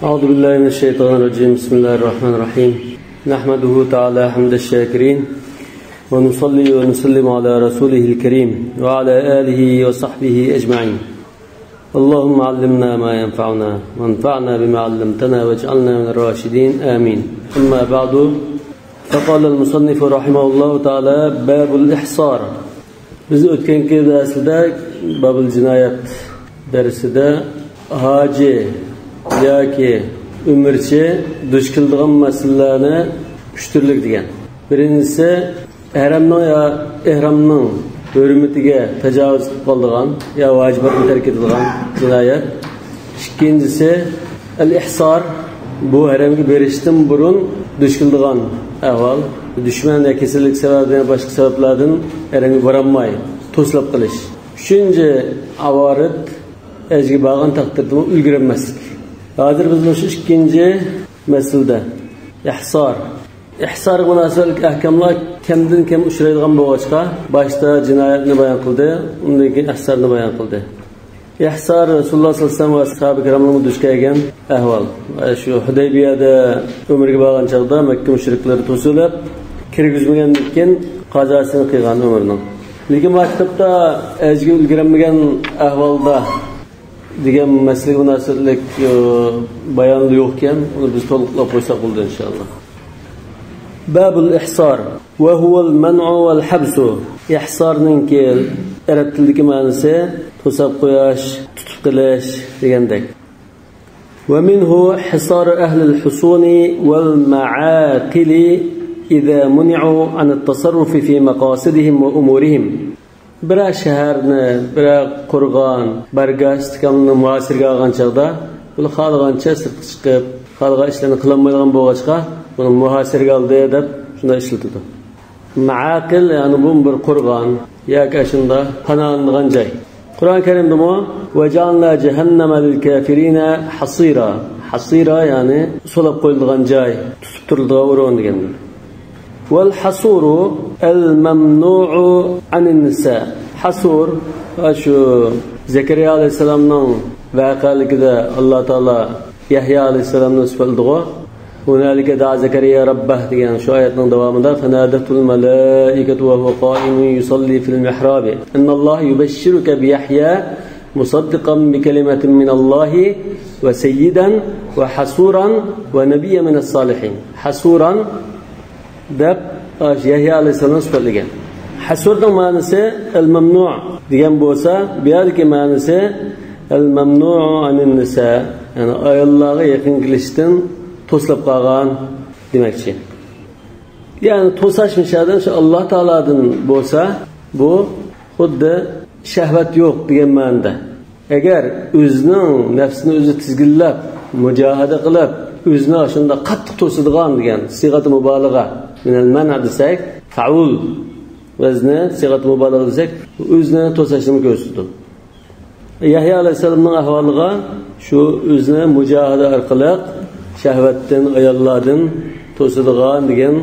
أعوذ بالله من الشيطان الرجيم. بسم الله الرحمن الرحيم. نحمده تعالى حمد الشاكرين ونصلي ونسلم على رسوله الكريم وعلى آله وصحبه أجمعين. اللهم علمنا ما ينفعنا وانفعنا بما علمتنا واجعلنا من الراشدين آمين. أما بعد، فقال المصنف رحمه الله تعالى: باب الإحصار. Biz o'tganki darsda babul jinoyat darsida hoji yoki umrchi duch keladigan masalalarni uch turlik degan. Birinchisi ihramning yo ihromning hurmatiga tajovuz qilib qolgan yo vojibotni tark etadigan jinoyat. Ikkinchisi al-ihsor, bu haramga berishdan burun duch keladigan ahvol, dushman yoki kasallik sababidan boshqa sabablardan haramga borolmay to'slab qilish. Uchinchi avorid, ajga borgan taqdirda ulgurmaslik. Hozir biz shu ikkinchi masalada ihsor munosabat ahkamlar kamdan kam uchraydigan bo'lg'achqa boshda jinoyatni bayon qildi, undan keyin ihsorni bayon qildi. Ihsor Rasululloh sollallohu alayhi vasallam va ashabi kiramning duch kelgan ahvol. Shu Hudaybiyada umrga borgan chaqda Makka mushriklari to'silib kirgizmagandan keyin qazosini qilgan umrning. Lekin maktabda ajga ulgurmagan ahvolda degan masala munosabatlik bayonli yo'q ekan, uni biz to'liqlab qo'ysak bo'ldi inshaalloh. Babul ihsor va huwa al-man'u wal habsu. Ihsorning arab tilidagi ma'nosi to'sab qo'yish, tutib qilish degandek. Va minhu hisar ahli al-husuni wal ma'aqili idza muni'u an at-tasarruf fi maqasidihim wa umurihim. Bir shaharni, bir qurg'on, bargash tikamni muasirga olgan chaqda, bu xohlagancha sirtga chiqib, xohlagan ishlarni qilolmaydigan bo'lg'achqa, buni muhasirga oldi deb shunday ishlatadi. Ma'aqil, ya'ni bu bir qurg'on yoki shunda panolanadigan joy. Qur'on Karimda mo va ja'alna jahannama lil kafirina hasira. Hasira ya'ni so'lab qo'yilgan joy, tutib turiladigan o'rin degandir. Wal hasuru al mamnu'u anin nisa. Hasur shu Zakariya alayhisalomning voqealigida Alloh taolo Yahyo alayhisalomni sifatlaydi. Hunalika da Zakariya rabbah degan shu oyatning davomida fanadatul malaikatu wa huwa qa'imun yusalli fil mihrab. Innalloha yubashshiruka bi Yahya musaddiqan bi kalimatin min Allohi wa sayyidan wa hasuran wa nabiyyan min as-salihin. Hasuran deb Yahyo alayhisalom sifatlagan. Hasurning ma'nosi al-mamnu' degan bo'lsa, bu yerdagi ma'nosi al-mamnu'u anin nisa, ya'ni ayollarga yaqin kelishdan to'slab qolgan demakchi. Ya'ni to'sash mishadan shu Alloh taoladan bo'lsa, bu xuddi shahvat yo'q degan ma'noda. Agar o'zining nafsini o'zi tizginlab, mujohada qilib, o'zini shunda qattiq to'sadigan degan sigat mubolag'a min al-man' desak, faul vazni sigat mubolag'a desak, o'zini to'sashni ko'rsatdi. Yahyo alayhisalomning ahvoliga shu o'zini mujohada orqali shahvatdan, ayollardan to'sadigan degan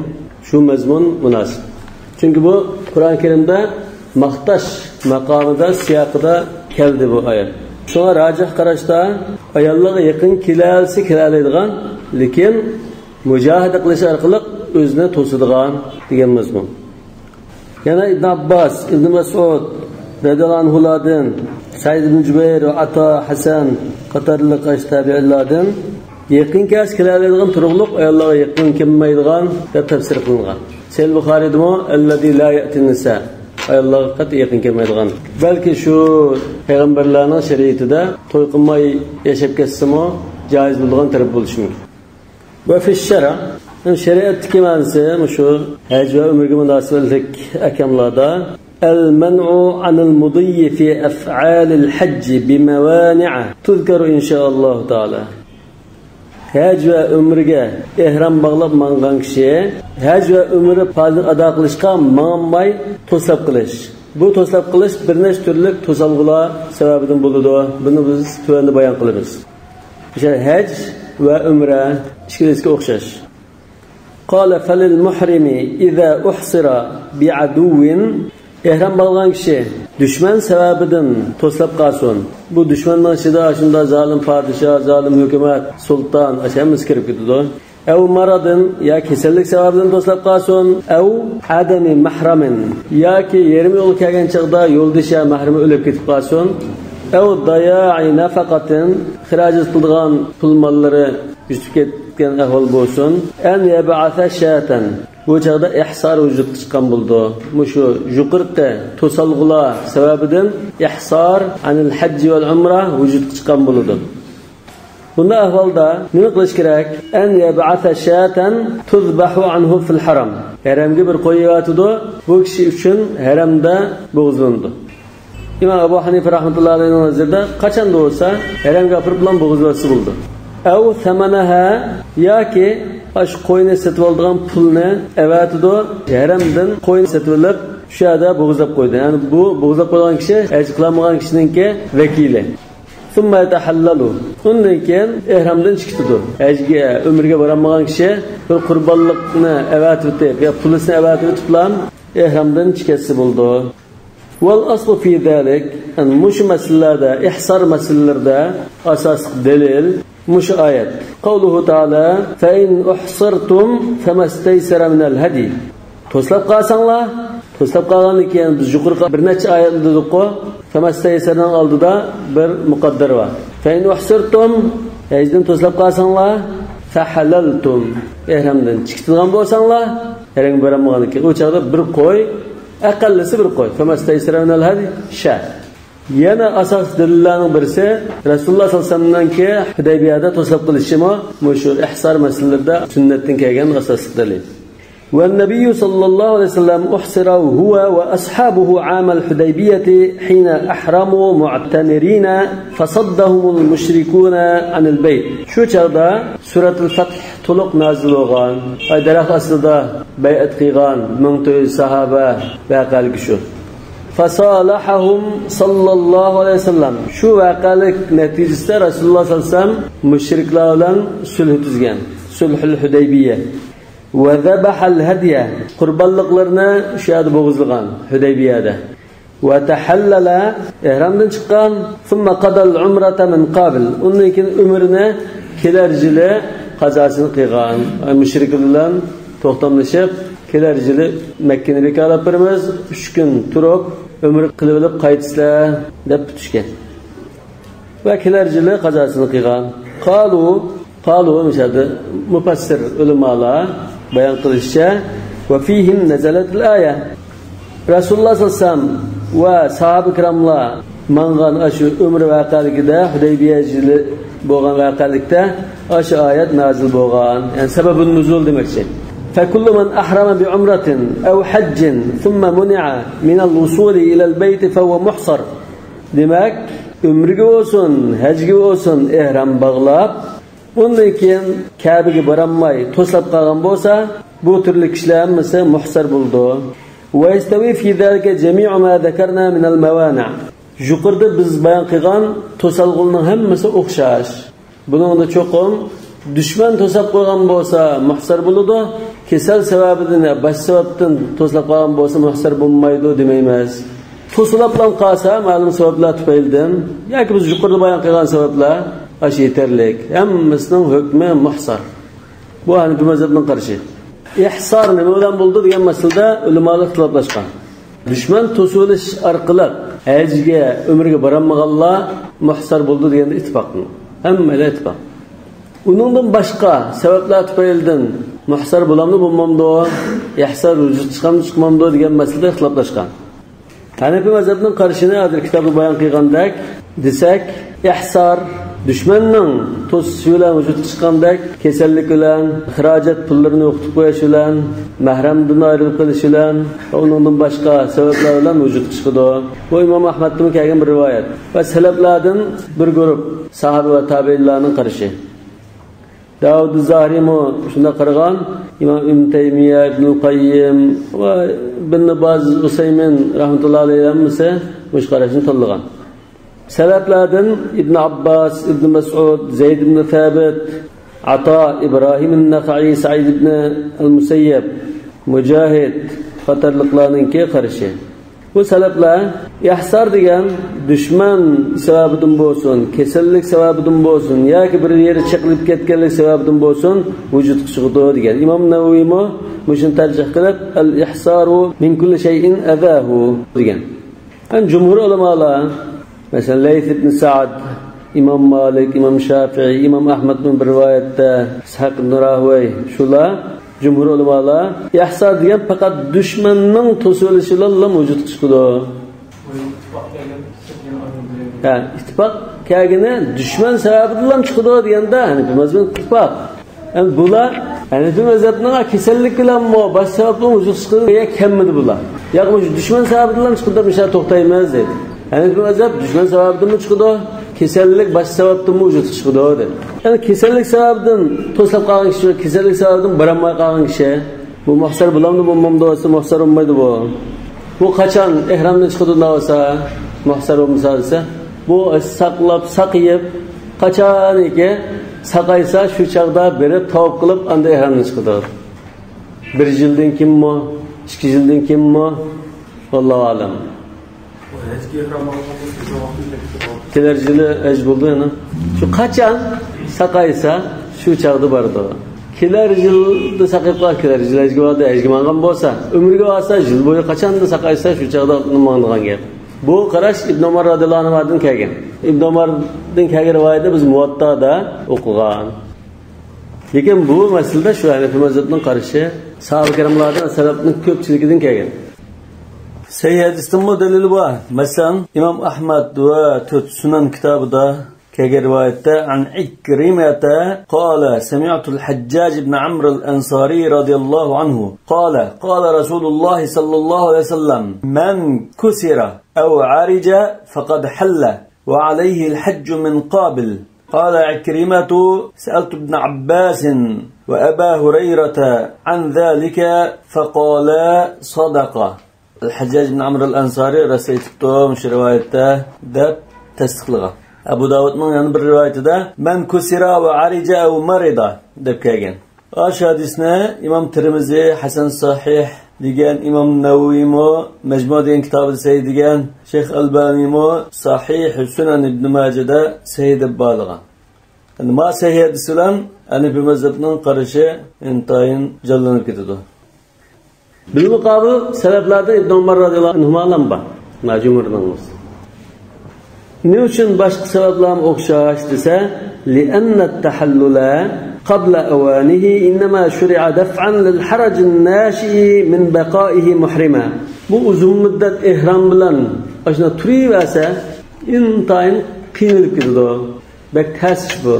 shu mazmun munosib. Chunki bu Qur'on Karimda maqtash maqomida, siyoqida keldi bu oyat. Shunga rajih qarashda ayollarga yaqin kelaydigan, lekin mujohada qilish orqali o'zini to'sadigan degan mazmun. Yana Ibn Abbas, Ibn Mas'ud radhiyallohu anhulardan, Said ibn Jubayr va Ato, Hasan qatorliq tabi'inlardan yaqin kelaydigan turug'liq ayollarga yaqin kelmaydigan deb tafsir qilingan. Sahih Buxoriyda allazi la ya'ti nisa, ayollarga qat yaqin kelmaydigan. Balki shu payg'ambarlarning shariatida to'y qilmay yashab ketsami joiz bo'lgan taraf bo'lishi mumkin. Va fi shara, shariatdagi ma'nosi shu haj va umrga munosabatlik ahkamlarda al-man'u anil mudiyyi fi af'alil hajj bimawani'a tuzkaru inshaalloh taala. Haj va umrga ihrom bog'lab mangan kishi haj va umri farz ado qilishga manmay to'slab qilish. Bu to'slab qilish bir nechta turli to'salg'ular sababidan bo'ladi. Buni biz tuanda bayon qilamiz. O'sha haj va umra ikkisiga o'xshash. Qala falil muhrimi idza uhsira bi'aduwin. Ihrom bo'lgan kishi düşman sebebinden toslab qalsun. Bu düşmandan içinde aşında zalim padişah, zalim hükümet, sultan, aşamız kirib ketdi. Ev maradın ya kesellik sebebinden toslab qalsun, ev adami mahramin ya ki yerimi yol kelgan chaqda yo'ldisha mahrami o'lib ketib qalsun, ev daya'i nafaqatin xirajat qilgan pul mollari yutib ketgan ahvol bo'lsin, an yab'atha shatan bu chaqda ihsar vujud chiqqan bo'ldi. Mushu yuqirqi to'salg'ular sababidan ihsar anil hajj val umra vujud chiqqan bo'ldi. Bunda ahvolda nima qilish kerak? An yab'atha shatan tuzbahu anhu fil haram. Haramga bir qo'yyatdi, bu kishi uchun haramda bo'g'izlandi. İmam Abu Hanife rahmetullahi alayhi nazarda qachon bo'lsa haram gapir bilan bo'g'izlasi bo'ldi. Aw thamanaha yoki ash qo'yni sotib olgan pulni avatido haramdan qo'yni sotib olib shu yerda bo'g'izlab qo'ydi. Ya'ni bu bo'g'izlab qo'ygan kishi haj qilmagan kishiningki vakili. Thumma yatahallalu. Undan keyin ihramdan chiqdi. Hajga umrga boramagan kishi bir qurbonlikni avatib ya pulni avatib bilan ihramdan chiqasi bo'ldi. والأصل في ذلك أن مش مسألة إحصار مسألة أساس دليل مش آيات قوله تعالى فإن أحصرتم فما استيسر من الهدي توسلب قاسان الله توسلب قاسان لكي بجقر برناتش آيات دقوا فما استيسر من الألدى بر مقدر فإن أحصرتم يجدن توسلب قاسان الله فحللتم إحرامدن çıktığın bolsan الله herhangi bir amağanlık o çağda bir koy aqallisi bir qo'y. Famastaysranal hadi sha. Yana asos dalillarning birisi Rasululloh sollallohu alayhi vasallamningki Hudaybiyada to'slab qilishimi, shu ihsor masalalarida sunnatdan kelgan asosli dalil. Va Nabiy sallallohu alayhi vasallam uhsira huwa wa ashabuhu amal Hudaybiyati hina ahramu mu'tamirina fasaddahumul mushrikuna anil bayt. Shu chaqda suratul Fath to'liq nazil bo'lgan. Ay daraxt aslida bay'at qilgan 1400 sahaba vaqalik shu. Fasalahum sallallohu alayhi vasallam. Shu vaqalik natijasida Rasululloh sallallohu alayhi vasallam mushriklar bilan sulh tuzgan. Sulhul Hudaybiyah. Va zabahal hadiya. Qurbonliqlarni shu yerda bo'g'izlagan Hudaybiyada. Va tahallala ihramdan chiqqan, thumma qadal umrata min qabil. Undan keyin umrini kelar yili qazosini qilgan. Mushriklar bilan to'xtamlashib, kelar yili Makkani bekalab birimiz 3 kun turib, umr qilib olib qaytislar deb tutishgan. Va kelar yili qazosini qilgan. Qalu mishadi mufassir ulamalar bayon qilishicha va fihim nazalatul aya. Rasululloh sallallohu alayhi vasallam va sahoba ikramlar mangan shu umr vaqaligida Hudaybiya yili bo'lgan vaqalikda shu oyat nazil bo'lgan. Ya'ni sababun nuzul demakchi. فكل من أحرم بعمرة أو حج ثم منع من الوصول إلى البيت فهو محصر. Demek umrga olsun, hajga olsun ihram bağlab, ondan keyin Kabe'ga boramay to'slab qolgan bo'lsa, bu turli kishilar hammasi muhsar bo'ldi. Va istawi fi zalika jami'u ma zakarna min al-mawani'. Yuqorida biz bayon qilgan to'salg'ulning hammasi o'xshash. Buningda cho'qim dushman to'sab qo'ygan bo'lsa muhsar bo'ladi. Kesal sababidan, bosh sababdan to'slab qolgan bo'lsa muhsar bo'lmaydi demaymiz. To'slab qolsa ma'lum sabablar tufaylidan yoki biz yuqorida bayon qilgan sabablar aşı yeterlik. Hammasining hukmi muhsar. Bu Hanifi mazhabining qarashi. İhsar nima bilan bo'ldi degan masalada ulamolar ixtiloflashgan. Dushman to'silish orqali hajga, umrga boramaganlar muhsar bo'ldi deganda ittifoqmi? Hammalar ittifoq. Uningdan boshqa sabablar tufaylidan muhsar bo'lamdi, bo'lmamdi, ihsar vujud chiqamdi degan masalada ixtiloflashgan. Hanifi mazhabining qarashini hozir kitobda bayon qilgandek desak, ihsar düşmanning to'sishi bilan vujud chiqqandek kasallik bilan xarajat pullarini o'qitib qo'yish bilan mahramdan ayrilib qolish bilan undan boshqa sabablar bilan vujud chiqdi. Bu Imom Ahmadning kelgan bir rivoyat va salaflardan bir guruh sahoba va tabiinlarning qarashi. Davud Zahiriymi shunda qaragan, Imom Ibn Taymiya, Ibn Qayyim va Ibn Baz, Usaymin rahmatullohi alayhimsa mush qarashni tanlagan. Sebeplerden İbn Abbas, İbn Mes'ud, Zeyd ibn Thabit, Ata, İbrahim el-Nakha'i, Sa'id ibn el-Musayyib, Mücahid qatarlıqlarınki qarışı. Bu sebepler ihsar degan düşman sebebinden bo'lsin, kasallik sebebinden bo'lsin yoki bir yeri chiqilib ketganlik sebebinden bo'lsin vujudga chiqdi degan. Imom Navoiy mushun tarjih qilib al-ihsaru min kulli shay'in adahu degan. Jumhur ulamolar mesela Layth ibn Sa'd, İmam Malik, İmam Şafii, İmam Ahmed bin bir rivayette, İshaq ibn Rahway şular jumhur ulamolar ihsar degan faqat dushmanning to'silishilarla vujud chiqdi. İttifaq kelgani dushman sababidan chiqdi deganda, Hanifi mazhab ittifaq. Bular Hanifi mazhabning kasallik bilan bosh sababdan vujud chiqdi kemmidi bular. Yo'q, dushman sababidan chiqdi misha to'xtaymiz dedi. Hanifi mazhab dushman sababidan chiqdi, kasallik bosh sababdan vujud chiqdi dedi. Yani kasallik sababidan to'slab qolgan kishi, kasallik sababidan baramay qolgan kishi bu mahsar bulamni bo'lmamda bo'lsa mahsar olmaydi bu. Bu qachon ihramdan chiqdi bo'lsa mahsar bo'lmasa desa, bu saqlab saqiyib qachoniki saqaysa shu chaqda berib tavaf qilib anda ihramdan chiqdi. 1 yildan kimmi, 2 yildan kimmi? Allohu alam. Kelar yili aj bo'ldi ana. Shu qachon saqaysa shu chaqda bordi. Kelar yilda saqayib kelar yil ajga bordi, ajga mangan bo'lsa, umriga olsa yil bo'yi qachonda saqaysa shu chaqda mangan gap. Bu qarash Ibn Umar radhiyallohu anhudan kelgan. Ibn Umardan kelgan rivoyatda biz Muvattada o'qigan. Lekin bu masalada shu Hanifi mazhabining qarashi sahoba kiramlardan salafning ko'pchiligidan kelgan. Sahih hadisning dalili bor. Masalan, Imom Ahmad va Sunan kitobida kelgan rivoyatda an Ikrimata qala sami'tu al-Hajjaj ibn Amr al-Ansari radiyallohu anhu qala qala Rasululloh sallallohu alayhi vasallam man kusira aw arija faqad halla wa alayhi al-hajj min qabil. قال عكرمة سألت ابن عباس وأبا هريرة عن ذلك فقالا صدقة. الحجاج بن عمرو الأنصاري رسيته مش روايته ده تسخلغة. أبو داود من يعني بالرواية ده من كسر وعرج أو مرض ده كاجن. حديثنا إمام ترمذي حسن صحيح degan İmam Navoiy Mecmu degan kitobida sahih degan Şeyh Albani Sahih Sunan Ibn Majahda sahih deb bo'lgan. Endi ma sahih desilan Hanifi mazhabining qarashi intayin jallanib ketadi. Bil muqobil salaflarda Ibn Umar radhiyallohu anhu ma'lum bor. Majmurning. Ne uchun boshqa sabablar o'xshash desa, li'anna at-tahallula قبل أوانه إنما شرع دفعا للحرج الناشئ من بقائه محرما. Bu uzun müddet ihram bilan aşna turi verse intayin qiynalib ketadi. Bek tasish bu.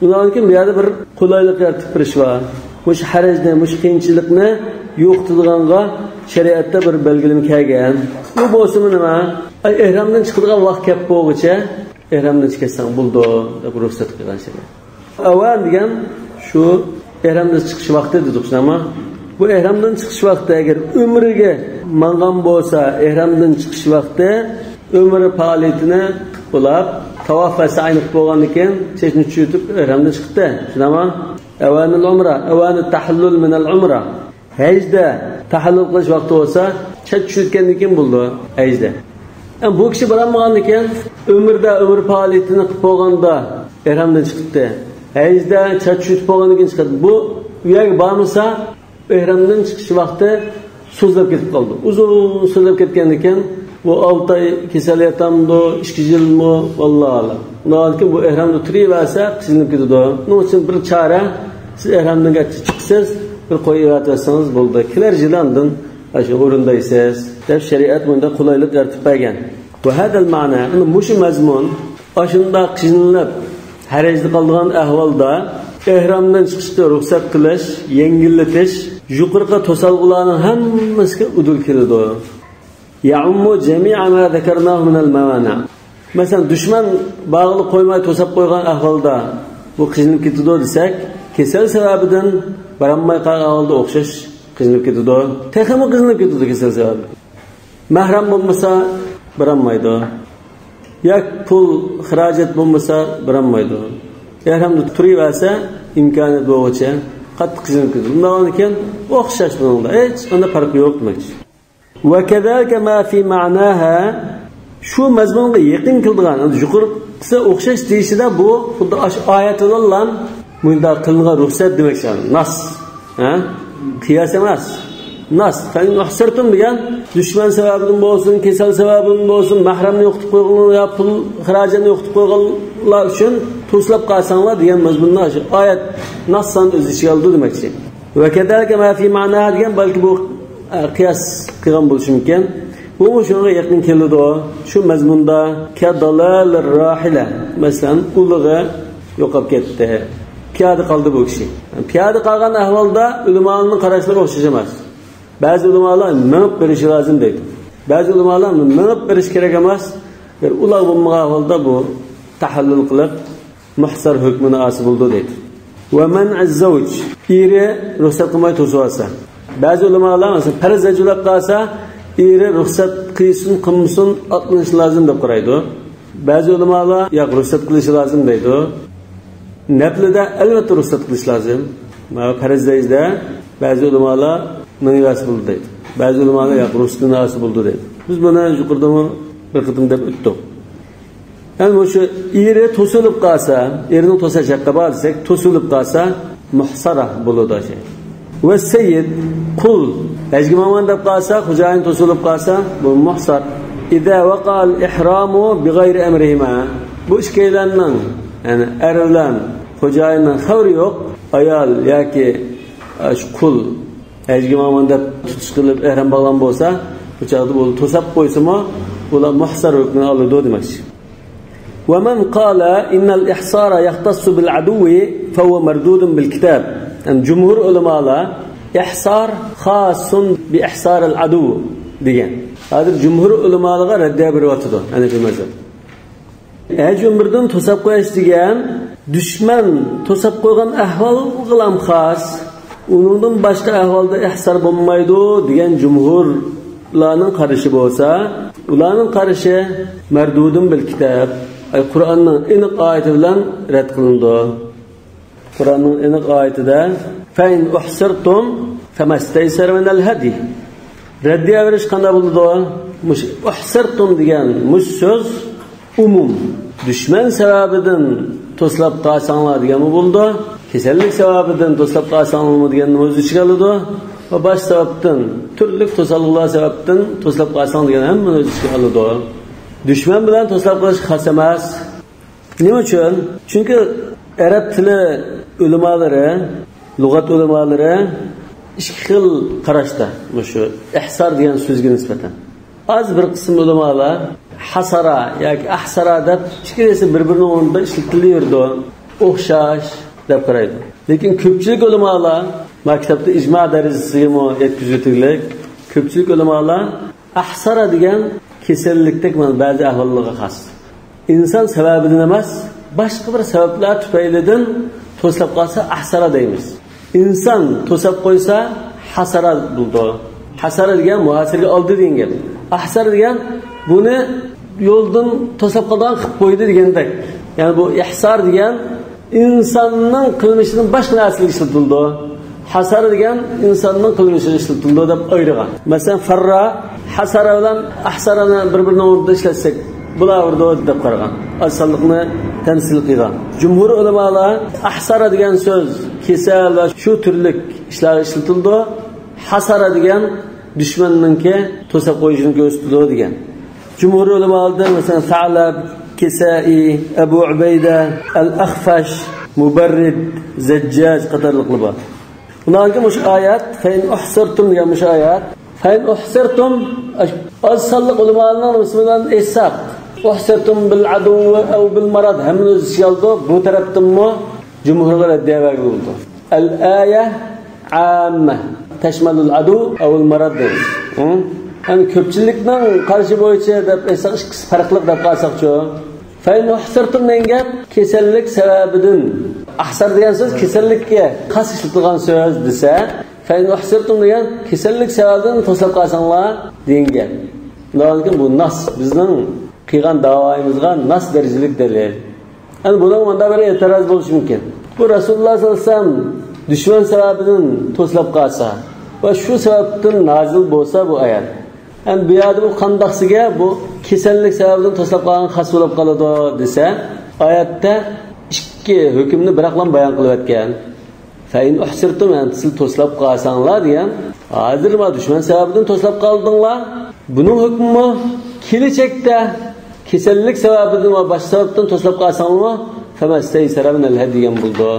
Bundan keyin bu yerda bir qulaylik yaratib berish var. Mush harajni, mush qiyinchilikni yo'qotadiganға shariatda bir belgilim kelgan. Bu bo'lsa nima? Ihramdan chiqadigan vaqt kelib bo'lguncha ihramdan chiqsang bo'ldi deb ruxsat qilgan shariat. Avan degan shu ihramdan chiqish vaqti dedik ama bu ihramdan chiqish vaqti agar umriga mangan bo'lsa ihramdan chiqish vaqti umri faoliyatini qilib tavof va sa'y bo'lgandan keyin chechni tushitib ihramdan chiqdi. Shunami? Avanul umra, avanut tahallul min al-umra. Hajda tahallul qilish vaqti bo'lsa, chech tushitgandan keyin bo'ldi hajda. Bu kishi boramagandan keyin umr faoliyatini qilib bo'lganda ihramdan chiqdi. Hajda chachut bo'lgandan keyin chiqadi. Bu uyaga bormasa, ihramdan chiqish vaqti so'zlab ketib qoldi. Uzun so'zlab ketgandan keyin bu 6 oy kasal yatamdi, 2 yilmi, vallohu. Undan bu ihramda turaversa, qilinib ketadi. Nima uchun bir chora siz ihramdan chiqsiz, bir qo'yib yotsangiz bo'ldi. Kelar yildan shu o'rindaysiz. Deb shariat bunda qulaylik yaratib bergan. Bu hadal ma'na, mush mazmun ashunda qilinib harajda qolgan ahvolda ihramdan chiqishga ruxsat qilish, yengillatish, yuqorqi to'salg'ularning hammasiga udul keladi. Ya'ummu jami'a ma zakarnahu min al-mawani. Masalan, dushman bog'liq qo'ymay to'sab qo'ygan ahvolda bu qilinib ketadi desak, kasal sababidan baramay qolgan ahvolda o'xshash qilinib ketadi. Texmi qilinib ketadi kasal sababi. Mahram bo'lmasa barammaydi. Yak pul xarajat bo'lmasa birammaydi. Ihramda turaversa imkoniyat bo'yicha qattiq qizinib ketadi. Undan keyin o'xshash bunga hech qanday farqi yo'q demakchi. Ve kezalike ma fi ma'naha şu mazmunga yaqin qilgan yuqorqisi o'xshash deyishida bu xuddi oyatlardan bunda qilingan ruxsat demakchi. Nas. Ha? Qiyas emas. Nas. Fa'in uhsirtum degan dushman sababidan bo'lsin, kasal sababidan bo'lsin, mahramni yo'qitib qo'ygan yo pul xarajatni yo'qitib qo'yganlar uchun to'slab qolsanglar degan mazmunni shu oyat nassan o'z ichiga oldi demakchi. Va kezalike ma fi ma'naha degan balki bu qiyas qilgan bo'lishi mumkin. Bu shunga yaqin keladi. Shu mazmunda kadalal rahila masalan ulug'i yo'qolib ketdi. Piyoda qoldi bu kishi. Piyoda qolgan ahvolda ulamoning qarashlari o'xshash emas. Ba'zi ulamolar minib berish lozim deydi. Ba'zi ulamolar minib berish kerak emas. Ular bo'lmagan ahvolda bu tahallul qilib muhsar hukmini asib bo'ldi deydi. Va man az-zawj eri ruxsat qilmay to'sib olsa. Ba'zi ulamolar masalan farz ajrab qolsa eri ruxsat qilsin, qilmasin aqlanish lozim deb qaraydi. Ba'zi ulamolar yo'q ruxsat qilish lozim deydi. Naflida albatta ruxsat qilish lozim. Farzda ba'zi ulamolar mevasi bo'ldi deydi. Ba'zi ulamolar yo'q ruxsatni asib bo'ldi deydi. Biz buni yuqorida bir qitim deb o'tdik. Yani şu eri to'silib qolsa, erining to'sashaqqa borsak, to'silib qolsa muhsara bo'ladi şey. Va sayyid qul ajmaman deb qolsa, xo'jayin to'silib qolsa, bu muhsar. İza waqa'al ihramu bighayri amrihima. Bu ishkaylarning, yani erlar, xo'jayinning xavri yo'q, ayol yoki qul ajmaman deb tutish qilib ihrom bo'lgan bo'lsa, bu chaqda bu to'sab qo'ysimi, ular muhsar hukmini oladi demakchi. ومن قال إن الإحصار يختص بالعدو فهو مردود بالكتاب. يعني جمهور علماء إحصار خاص بإحصار العدو ديان. هذا جمهور علماء رد برواته. أنا في المذهب. جمهورdan to'sab qo'yish degan dushman to'sab qo'ygan ahvol g'ilam xos. Uningdan boshqa ahvolda ihsor bo'lmaydi degan jumhurlarning qarashi bo'lsa, ularning qarashi mardudun bil kitob. Kur'an'ın iniq ayeti bilan rad qilindi. Kur'an'ın iniq ayetida "Fein uhsirtum famastaysar minal hadi." Raddiya berish qanday bo'ldi? Mush uhsirtum degan mush so'z umum. Dushman sababidan to'slab qolsanglar degan bo'ldi. Kasallik sababidan to'slab qolsanglar degan o'z ichiga oladi. Va bosh sababdan, turli to'salliklar sababdan to'slab qolsang degan hamma o'z ichiga oladi. Düşman bilan to'slab qilish xos emas. Nima uchun? Chunki arab tili ulamolari, lug'at ulamolari ikki xil qarashda. Shu ihsor degan so'zga nisbatan. Az bir qism ulamolar hasara yoki ahsara deb ikkisi bir-birining o'rnida ishlatilaydi. O'xshash deb qaraydi. Lekin ko'pchilik ulamolar maktabda ijmo darajasiga yetkazilgan. Ko'pchilik ulamolar ahsara degan kasallikdek ba'zi ahvollarga xos. İnson sababidan emas, boshqa bir sabablar tufaylidan to'slab qolsa ahsara deymiz. İnson to'sab qo'ysa hasara bo'ldi. Hasara degan muasirga oldi degan gap. Ahsara degan buni yo'ldan to'sab qolgan qilib qo'ydi degandek. Ya'ni bu ihsor degan insonning qilmishidan boshqa narsaga ishlatildi. Hasara degan insonning qilmishiga ishlatildi deb ayirgan. Masalan, farra hasara bilan ahsarani bir-birining o'rnida ishlatsak, bular o'rda deb qaragan. Asallikni tamsil qilgan. Jumhur ulamolar ahsara degan so'z kasal va shu turlik ishlar ishlatildi. Hasara degan dushmanningki to'sab qo'yishini ko'rsatdi degan. Jumhur ulamolar masalan Sa'lab, Kisai, Abu Ubayda, Al-Akhfash, Mubarrid, Zajjaj qatorliqlar bor. Ularga mush oyat "Fein uhsirtum" degan mush oyat "Fein uhsirtum" as-salliq ulamalarning ismidan esaq. Uhsirtum bil adu aw bil marad hamuz yaldo bu tarafdanmi jumhurlar raddiya bo'ldi. Al-aya amma tashmalu al-adu aw al-marad. Yani ko'pchilikning qarashi bo'yicha deb esaq ikkisi farqli deb qolsaqchi. Fein uhsirtum degan kasallik sababidan ahsar degan so'z kasallikka xos ishlatilgan so'z desa, fein uhsirtum degan kasallik sababidan to'slab qolsanglar degan. Lekin bu nas bizning qilgan da'voyimizga nas darajalik dalil. Yani bundan manda bir e'tiroz bo'lishi mumkin. Bu Rasululloh sollallohu alayhi vasallam dushman sababidan to'slab qolsa va shu sababdan nozil bo'lsa bu oyat. Yani bu yerde bu qandaqsiga bu kasallik sababidan to'slab qolgan xas bo'lib qoladi desa, oyatda ikki hukmni biraqlam bayon qilib o'tgan. Fa in uhsirtum an siz to'slab qolsanglar degan, hozir va dushman sababidan to'slab qoldinglar. Buning hukmi kelajakda kasallik sababidan va boshqa sababdan to'slab qolsanglar, famastaysara min al-hadiyan buldu.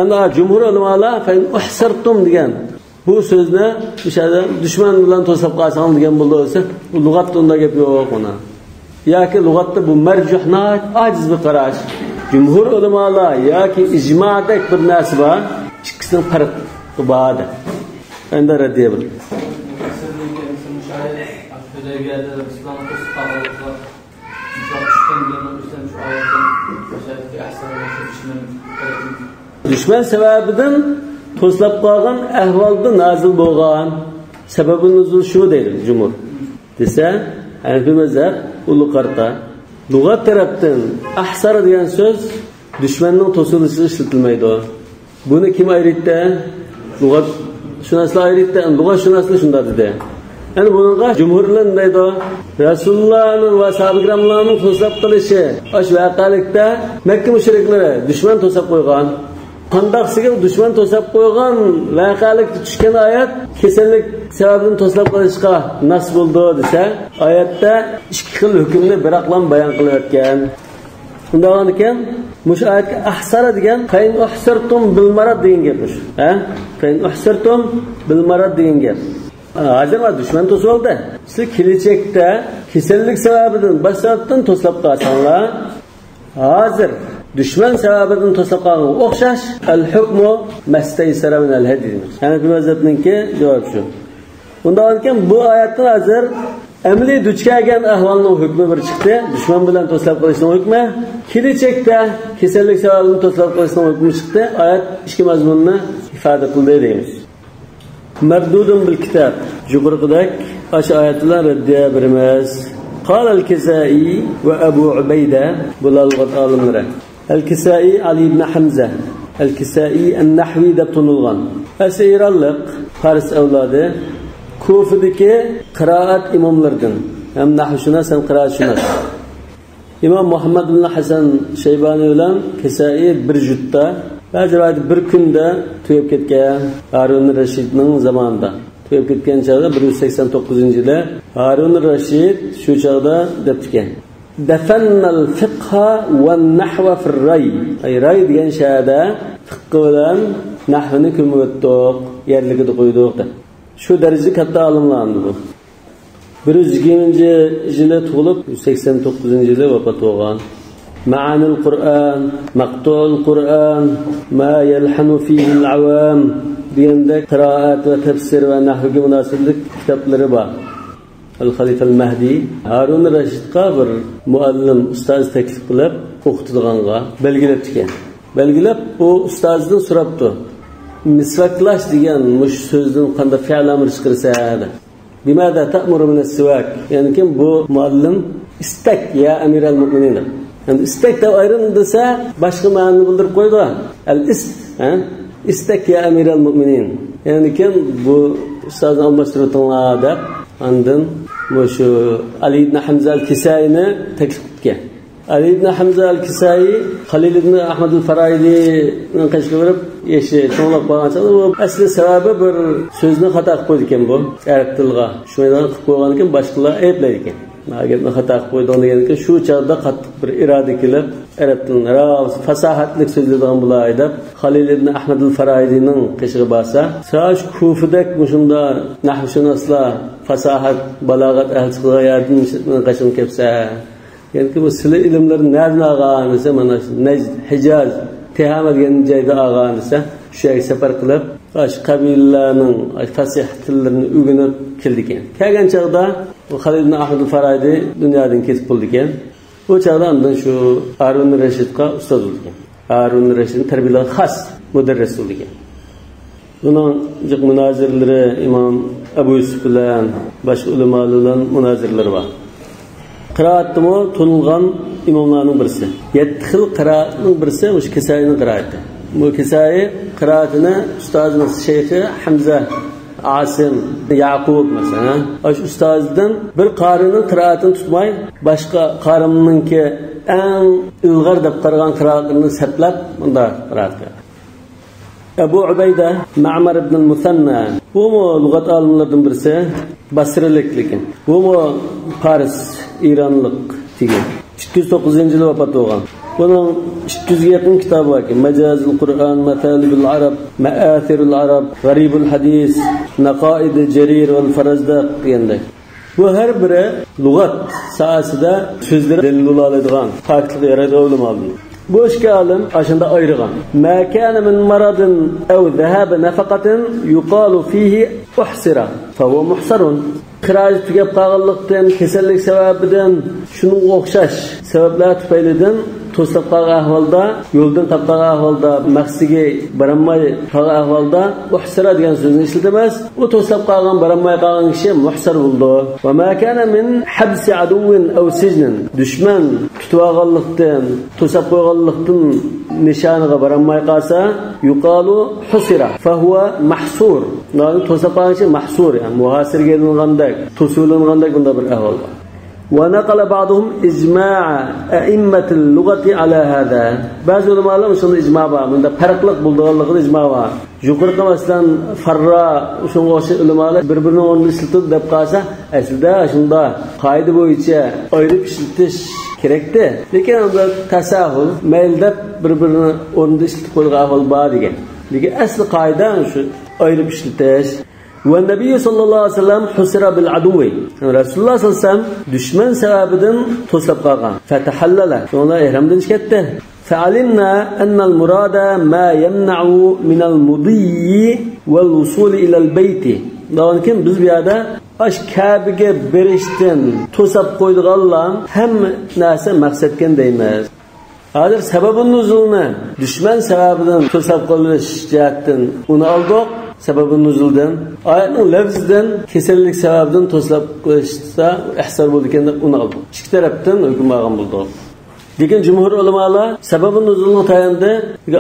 Ana jumhur ulamolar fa in uhsirtum degan bu so'zni o'shada dushman bilan to'slab qolsang degan bo'lsa, lug'atda unday gap yo'q ona. Yoki lug'atda bu marjuhnat ajiz bir qarash. Jumhur ulamolar yoki ijmo'dek bir narsa bor, ikkisining farqi bor. Endi raddiya bil. Düşman sebebinden to'slab qolgan ahvolda nozil bo'lgan sababi nuzul shu deydi jumhur. Desa, Hanafi mazhab ulu qarta lug'at tarafdan ahsar degan so'z dushmanning to'silishi ishlatilmaydi. Buni kim aytdi? Lug'at shunaslar aytdi, lug'at shunaslar shunda dedi. Yani bununla cumhurlar deydi, Resulullah'ın ve sahabe kiramlarının to'slab qilishi osh vaqalikda Makka mushrikleri düşman to'slab qo'ygan. Qandaqsiga dushman to'slab qo'ygan vaqalikda tushgan oyat kasallik sababidan to'slab qilishga nas bo'ldi desa, oyatda ikki xil hukmni biraqlam bayon qilib o'tgan. Undan ekan, mush oyatga ahsara degan, qayn uhsirtum bil marad degan gapdir. Ha? Qayn uhsirtum bil marad degan gap. Hozir va dushman to'sib oldi. Siz kelajakda kasallik sababidan boshqatdan to'slab qolsanglar, hozir dushman sababidan to'slab qolgan o'xshash al-hukmu mastaysara min al-hadi. Yani bu mazhabninki javob shu. Undan keyin bu oyatdan hozir amli duch kelgan ahvolning hukmi bir chiqdi. Dushman bilan to'slab qolishning hukmi, kelajakda kasallik sababidan to'slab qolishning hukmi chiqdi. Oyat ikki mazmunni ifoda qildi deymiz. Mardudun bil kitab. Juqurqidak ash oyatlar raddiya birimiz. Qala al-Kisai va Abu Ubayda bulalg'at olimlari. Al-Kisai Ali ibn Hamza. Al-Kisai an-Nahwi deb tanilgan. Asiralliq Fars avlodi Kufadagi qiroat imomlaridan. Ham nahvshunos ham qiroatshunos. İmam Muhammad ibn Hasan Shaybani bilan Kisai bir jutda Ba'zilar bir kunda tugab ketgan Harun Rashidning zamonida. Tugab ketgan chog'da 189-yilda Harun Rashid shu chog'da debdikan. Dafannal fiqha wan nahwa fil ray. Ay ray degan shahada fiqh bilan nahvni ko'mib yerligida qo'ydik deb. Shu darajada katta olimlarni bu. 120-yilda tug'ilib 189-yilda vafot bo'lgan. معاني القرآن مقطوع القرآن ما يلحن فيه العوام ديندك قراءات وتفسير ونحو مناسب kitapları var. El-Halife el-Mahdi Harun Rashid bir muallim ustoz taklif qilib o'qitilganga belgilab chiqqan. Belgilab u ustozdan so'rabdi. Misvaklash degan mush so'zdan qanday fe'l amr chiqarsa edi. Bimada ta'muru min as-siwak. Ya'ni kim bu muallim istak ya amiral mu'minin. Yani istek de ayrıldıysa başka ma'noni bildirib qo'ydi. Al-ist, istek ya amiral mu'minin. Yani kim bu ustozni almashtiribdilar deb ondan shu Ali ibn Hamza al-Kisai'ni taklif qilgan. Ali ibn Hamza al-Kisai Halil ibn Ahmad al-Faraydining qishga berib yeshi to'lab qolgancha bu asli sababi bir so'zni xato qilib qo'ydi ekan bu arab tiliga. Shundan qilib qo'ygan ekan boshqalar ayblaydi ekan. Nagirni xato qilib qo'ydi deganki shu chog'da qattiq bir iroda kelib arab tilini fasohatli so'zlaydigan bo'lay deb Halil ibn Ahmad al-Faraydining qishig'i basa, so'sh Kufadak mushunda nahvshunoslar fasohat balog'at ahli yardim qashim kelsa yani bu sizlar ilmlarni nereden ağanırsa mana Najd, Hijaz, Tihama degan joyda ağanırsa shu yerga safar qilib shu qabilalarning fasih tillarini o'rganib keldi ekan. Kelgan chog'da Halil ibn Ahmad al-Faraydi dunyodan ketib qoldi ekan. Bu chog'da undan shu Harun Rashidga ustoz bo'ldi ekan. Harun Rashidning tarbiyalari xos mudarris bo'ldi ekan. Bunun jiq munozirlari Imom Abu Yusuf bilan boshqa ulamolar bilan munozirlar bor. Qiraatmi tunilgan imomlarning birisi. 7 xil qiraatning birisi o'sha Kisaining qiraati. Bu Kisai qiraatini ustozimiz shayxi Hamza Asim, Yaqub mesela. Aş ustazdan bir qarının qiraatini tutmay, başqa qarimninki eng ilg'ar deb qaragan qiraatini seplab bunda qiraat qiladi. Abu Ubayda Ma'mar ibn al-Musanna bu lug'at olimlaridan birisi, Basrilik lekin. Bu Paris, İranlik degan. 209-yilda vafot bo'lgan. Bunun 200'e yakın kitabı var ki Mecazul Kur'an, Metalibul Arab, Me'athirul Arab, Garibul Hadis, Naqaid-i Cerir ve Farazdaq diyende. Bu her biri lügat sahasında sözleri delil olaydıgan, farklı yaradı oğlum aldım. Bu işki alim aşında ayrıgan. Ma kana min maradin ev zehâbe nefakatin yuqalu fihi uhsira. Fehuve muhsarun. Qiraj tugab qağıllıqdan, kesellik sebebinden, şunun o'xshash sebepler tüpeyliden to'sab qolgan ahvolda, yo'ldan qolgan ahvolda, maqsadiga borolmay qolgan ahvolda uhsira degan so'zni ishlatamiz. U to'sab qolgan, borolmay qolgan kishi muhsar bo'ldi. Va ma kana min habsi aduwin aw sijnin. Dushman tutib olganlikdan, to'sab qo'yganlikdan nishoniga borolmay qolsa, yuqalu husira. Fa huwa mahsur. Yani to'sab qolgan kishi mahsur, yani muhasirga ilingandak, to'silgandak bunda bir ahvol bor. ونقل بعضهم إجماع أئمة اللغة على هذا. بعض العلماء شنو إجماع بقى من ده فرقلق بلدغلق إجماع بقى. جوكرت مثلا فرا شنو علماء birbirine onu işletir de kalsa aslında şunda kaydı boyunca ayrı işletiş gerekti. Lekin onda tasahhul mailde birbirine onu işletip koyduğu ahval var diye. Lekin asıl kayda şu ayrı işletiş. Ve Nebi sallallahu aleyhi ve sellem husira bil aduvi. Resulullah sallallahu aleyhi ve sellem düşman sebebinden toslab qalgan. Fatahallala. Sonra ihramdan chiqatdi. Fa'alimna anna al-murada ma yamna'u min al-mudiyyi wal wusul ila al-bayt. Lakin biz bu yerda aş Kabe'ga berishdan to'sab qo'ydiganlar hamma narsa maqsadgan deymiz. Hozir sababun nuzulni düşman sebebinden to'sab qo'yilish jihatdan uni oldik. Sebebin nuzuldan, ayetning lafzidan kesillik sebebidan to'slab qo'yishsa ihsor bo'ldi ekan deb uni oldi. Ikki tarafdan hukm olgan bo'ldi. Lekin jumhur ulamolar sababin nuzulni tayinda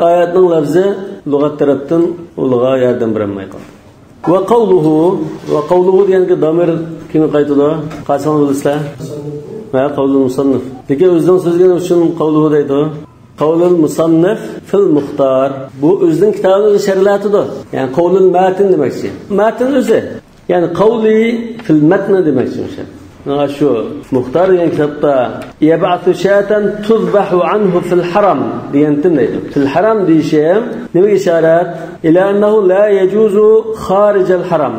oyatning lafzi lug'at tarafdan ularga yordam bermay qoldi. Va qawluhu deganga damir kimi qaytadi? Qasam bilasizlar? Va qawlul musannif. Lekin o'zidan so'zgan uchun qawluhu deydi. Qavlul musannif fil muxtar. Bu o'zining kitobining sharhlatidir. Yani qavlul matn demakchi. Matn o'zi. Yani qavli fil matn demakchi o'sha. Mana shu muxtar degan kitobda yab'atu shatan tuzbahu anhu fil haram degantin deydi. Fil haram deyishim nimaga ishorat? Ila annahu la yajuzu kharij al haram.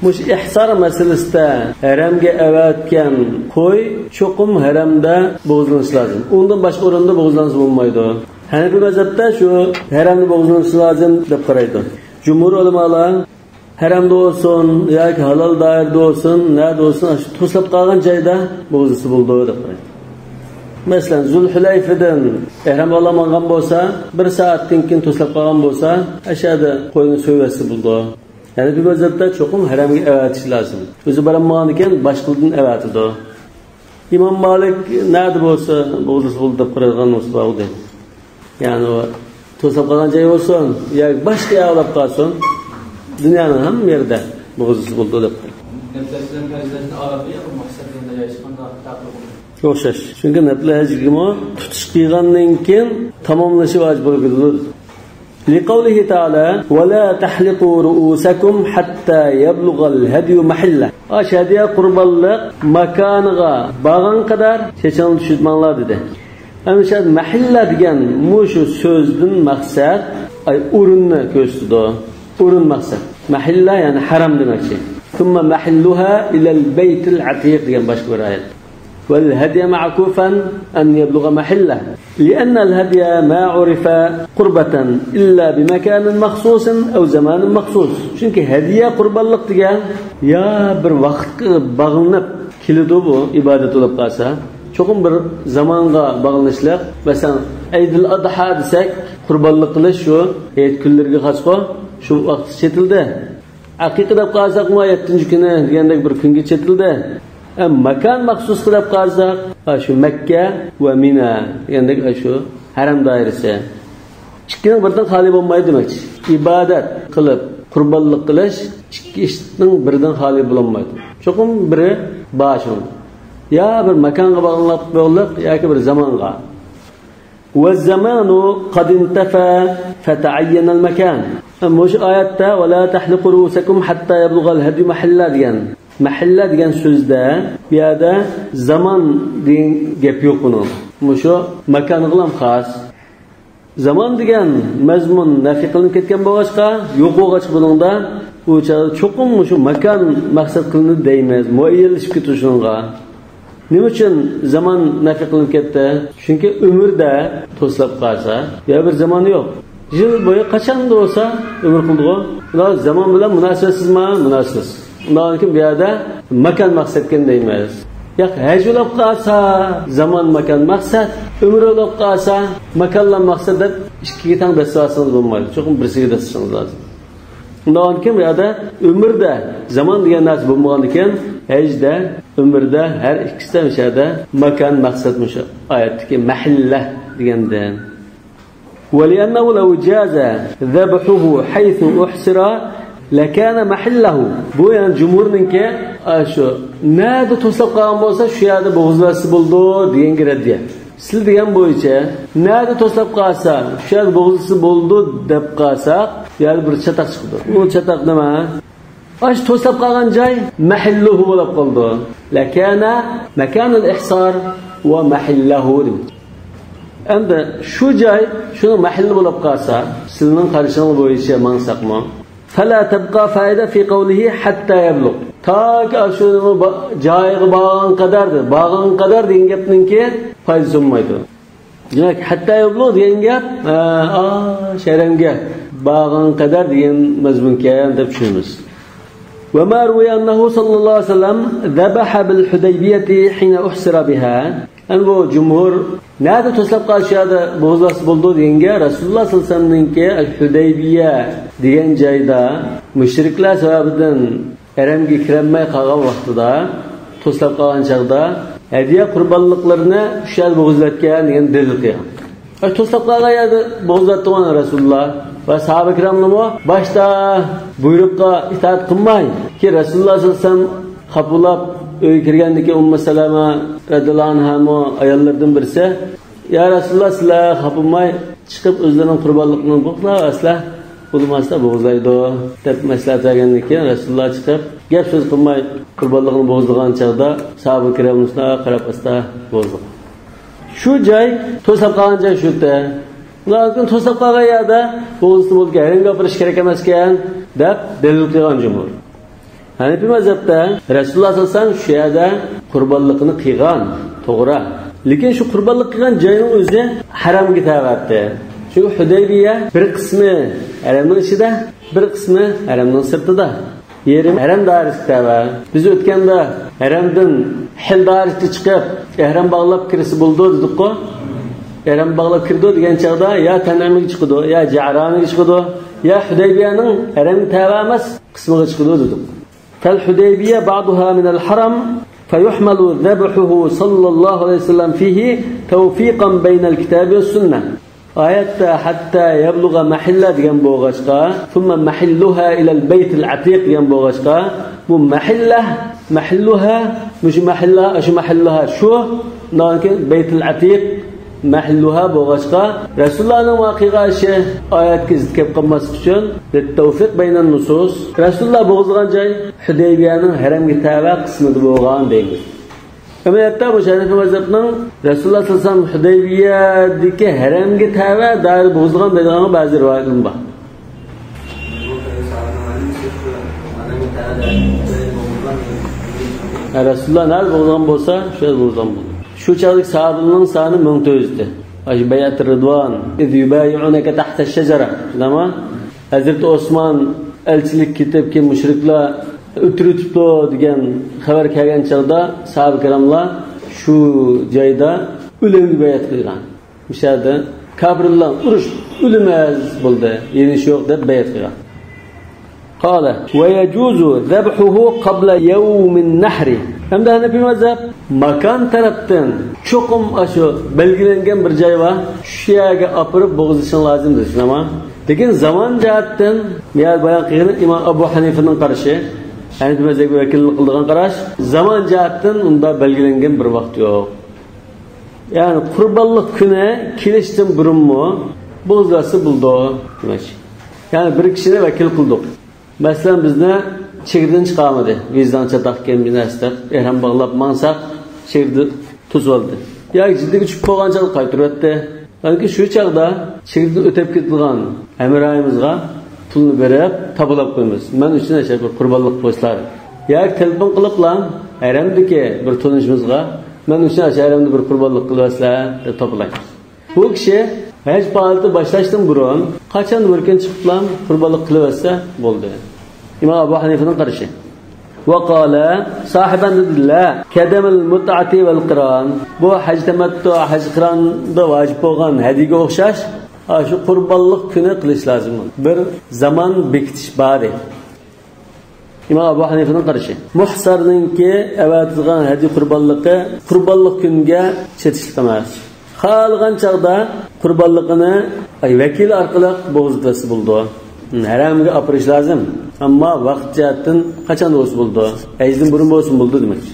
Mush ihsar masalasida haramga avatgan qo'y cho'qim haramda bo'g'izlanishi lozim. Undan boshqa o'rinda bo'g'izlanish bo'lmaydi. Hanafi mazhabda shu haramda bo'g'izlanishi lozim deb qaraydi. Jumhur ulamolar haramda bo'lsin yoki halol doirada bo'lsin, nada bo'lsin, shu to'slab qolgan joyda bo'g'izlisi bo'ldi deb qaraydi. Masalan, Zulhulayfadan ihrom olmagan bo'lsa, 1 soatdan keyin to'slab qolgan bo'lsa, ashada qo'yni so'yvasi bo'ldi. Yani bir mazhabda çoğum haramga avatish lazım. O'zi baramman ekan boshqalardan avatidi. İmam Malik nerede bo'lsa, bo'g'izlisi bo'ldi deb qaraydigan bo'lsa, u deydi. Yani o to'sab qolgan joy bo'lsin, yoki boshqa yoqlab qolsin, dunyoning hamma yerida bo'g'izlisi bo'ldi deb qaraydi. O'xshash. Chunki nafl hajgimi tutish qilgandan keyin tamomlashi vojib bo'lib ketadi. لقوله تعالى ولا تحلقوا رؤوسكم حتى يبلغ الهدي محله. Aşağıya qurbanlık makanıga bağan kadar çeçen düşürtmanlar dedi. Ama şad mahilla degan muşu sözdün maksat ay urunni ko'rsatdi. Urun maksat. Mahilla yani haram demekçi. Thumma mahilluha ila al-bayt al-atiq degan boshqa bir oyat. والهدي معكوفا أن يبلغ محله لأن الهدي ما عرف قربة إلا بمكان مخصوص أو زمان مخصوص. Çünkü hediye qurbanlık degan ya bir vaqt bağlanıp kilidi bu ibadet olup qalsa, çoğun bir zamanga bağlanışlıq. Mesela Eidul Adha desek qurbanlık qilish şu hayit kunlarga xosqa şu vaqt chetildi. Aqiqa deb qalsak 7-kuni degandek bir kunga chetildi. Makan maxsus qilib qalsak, shu Makka va Mina degandek shu haram doirasi. Ikkini birdan xoli bo'lmaydi demakchi. Ibodat qilib qurbonlik qilish ikki ishning biridan xoli bo'lmaydi. Cho'qim biri boshim. Ya bir makonga bog'lanib bo'lib yoki bir zamonga. Va zamanu qad intafa fata'ayyana al-makan. Bu oyatda va la tahliqu ru'usakum hatta yablugha al-hadi mahalla degan. Mahalla degan so'zda bu yerda zamon degan gap yo'q buni. Shu makonga ham xos. Zaman degan mazmun nafi qilinib ketgan bo'lg'achqa, yo'q bo'lg'ach buningda u cho'qim shu makon maqsad qilinadi deymiz. Muayyalashib ketishunga. Nima uchun zaman nafi qilinib ketdi? Chunki umrda to'slab qolsa, ya bir zaman yo'q. Yil bo'yi qachonda bo'lsa umr qildi-ku. Ular zaman bilan munosabatsizmi? Munosib. Undan keyin bu yerda makon maqsadgan deymiz. Yo'q, hajulab qolsa zaman makon maqsad, umr olib qolsa makonlar maqsad deb ikkiga tang dastashingiz bo'lmaydi. Cho'qim birsiga dastashingiz lozim. Undan keyin bu yerda umrda zaman degan narsa bo'lmagan ekan, hajda, umrda har ikkisidan o'shada makon maqsad mushu. Oyatdagi mahalla degandan. وَلِأَنَّهُ لَوْ جَازَ ذَبْحُهُ حَيْثُ أُحْصِرَ لَكَانَ مَحِلَّهُ. Bu yani cumhurninki shu nerede to'slab qolgan bo'lsa, shu yerda bo'g'izlasi bo'ldi degan raddiya. Siz degan bo'yicha nerede to'slab qolsa, shu yerda bo'g'izlasi bo'ldi deb qolsak, yani bir chataq chiqdi. Bu chataq nima? Ash to'slab qolgan joy mahilluhu bo'lib qoldi. Lakana makanul ihsar va mahilluhu. Endi shu joy shuni mahalli bo'lib qolsa, sizning qarashingiz bo'yicha mansaqmi? Fala tabqa foyda fi qawlihi hatta yablugh. Tak shu joyiga borgan qadardir. Borgan qadar degan gapninki foyda bo'lmaydi. Demak, hatta yablugh degan gap, sharamga borgan qadar degan mazmunga deb tushunamiz. وما روي أنه صلى الله عليه وسلم ذبح بالحديبية حين أحسر بها. Yani bu cumhur nerede to'slab qolishadi bo'g'izlasi bo'ldi deganga Rasululloh sollallohu alayhi vasallamninki Hudaybiya degan joyda mushriklar sababidan haramga kirolmay qolgan vaqtida to'slab qolgan chaqda hadiya qurbonliklarini shu yerda bo'g'izlatgan degan dalil qilgan. To'slab qolgan yerda bo'g'izlatgan Rasululloh va sahoba ikramlar boshda buyruqqa itoat qilmay ki Rasululloh sollallohu alayhi vasallam qabulab uyga kirgandiki Ummu Salama radhiyallohu anha ayollardan birisi, "Ya Rasululloh, sizlar xapmay chiqib o'zlarining qurbonliqlarini bo'qlar, asla bo'lmasa bo'g'izlaydi" deb maslahat bergandan keyin Rasululloh chiqib, gap so'z qilmay qurbonliqni bo'g'izlagan chaqda sahoba ikramlar qarab asta bo'g'izlagan. Shu joy to'sab qolgan joy shu yerda. Ularning to'sab qolgan yerda bo'g'izli bo'lgan, haram gapirish kerak emas ekan deb dalil qilgan jumhur. Hanefi mazhabda Rasululloh sallallohu alayhi vasallam shu yerda qurbonliqni qilgan, to'g'ri. Lekin shu qurbonlik qilgan joyning o'zi haramga ta'vatdi. Chunki Hudaybiya bir qismi haramning ichida, bir qismi haramning sirtida. Yerim haram doirasida. Biz o'tganda haramdan hil doirasiga chiqib, ihrom bog'lab kirisi bo'ldi dedik-ku. Ihrom bog'lab kirdi degan chaqda ya Tanamiga chiqdi, ya Ja'raniga chiqdi, ya Hudaybiyaning haramga ta'va emas qismiga chiqdi dedik. فالحديبية بعضها من الحرم فيحمل ذبحه صلى الله عليه وسلم فيه توفيقا بين الكتاب والسنة. آيات حتى يبلغ محلة جنبه غشقا ثم محلها إلى البيت العتيق جنبه غشقا. محلها مش محلها ايش محلها شو لكن بيت العتيق محلها بوغشقا. رسول الله واقعا شيء آيات كذب قمص üçün للتوفيق بين النصوص. رسول الله بوغزغان جاي Hudaybiyaning haramga tava qismida bo'lgan deydi. Ama hatta bu Hanefi mazhabning Rasululloh sollallohu alayhi vasallam Hudaybiyadagi haramga tava dair bozgan degan ba'zi rivoyatlar bor. Rasululloh nal bozgan bo'lsa, shu bozgan bo'ldi. Shu chaqlik sahobaning soni 1400 edi. Bayat Ridvan, iz yubay'unaka tahta ash-shajara. Nima? Hazrat Osman elchilik ketibki mushriklar o'tiribdi degan xabar kelgan chaqda sahoba kiramlar shu joyda o'limga bayat qilgan. O'shada kofirlar urush o'limaz bo'ldi. Yenish yo'q deb bayat qilgan. Qala va yajuzu zabhuhu qabla yawm an-nahr. Hamda Hanefi mazhab makan tarafdan cho'qim ashu belgilangan bir joy va shu yerga opirib bo'g'izishing lozim deydi. Nima? Lekin zaman jihatdan men bayon qilgan İmam Abu Hanifa'nın qarashi, Hanifi mazhabiga vakillik qilgan qarash, zaman jihatdan unda belgilangan bir vaqt yo'q. Yani Qurbonlik kuni kelishdan burunmi bo'zlasi buldi demak. Yani bir kishini vakil qildik. Masalan bizni chegirdan chiqarmadi. Vijdon chataqgan bir narsa, ehram bog'lab mansaq chegirdi tuzib oldi. Yoki jiddiy tushib qolgancha qaytarib o'tdi. Balki shu chaqda chegirdan o'tib ketilgan amirayimizga pulni berib, tabulab qo'yamiz. Men uchun o'sha bir qurbonlik qo'ysalar. Yoki telefon qiliblar, ayramdiki bir tunishimizga men uchun o'sha ayramda bir qurbonlik qilasizlar deb to'playmiz. Bu kishi haj faoliyati boshlashdan burun qachon bir kun chiqiblar qurbonlik qilaversa bo'ldi. İmam Abu Hanifa'nın qarashi. Wa qala sahiban la kadamul mut'ati wal qiran. Bu haj tamattu, haj qironda vojib bo'lgan hadiga o'xshash, shu qurbonlik kuni qilish lozim. Bir zaman bekitish bor. İmam Abu Hanifa'nın qarashi. Muhsarninki avatilgan hadi qurbonlik kunga chetishlik emas. Xalgan chaqda qurbonligini vakil orqali bo'g'izlasi bo'ldi. Haramga apirish lozim. Ammo vaqt jihatdan qachon o'z bo'ldi? Ajdan burun bo'lsin bo'ldi demak.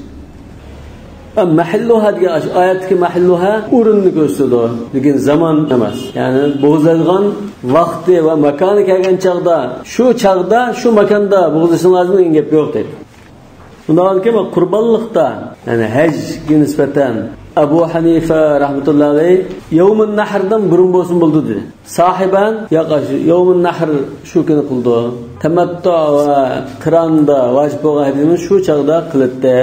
Mahalluha degan oyatdagi mahalluha o'rinni ko'rsatdi, lekin zaman emas. Ya'ni bo'g'izlangan vaqti va makoni kelgan chaqda, shu makonda bo'g'izlash lozim degan gap yo'q dedi. Bundan keyin qurbonlikda, ya'ni hajga nisbatan Abu Hanifa rahmatullohi alayhi yawmun nahrdan burun bo'lsin bo'ldi dedi. Sahiban yaqashi yawmun nahr shu kuni qildi. Tamattu va qironda vojib bo'lgan hadini shu chaqda qildi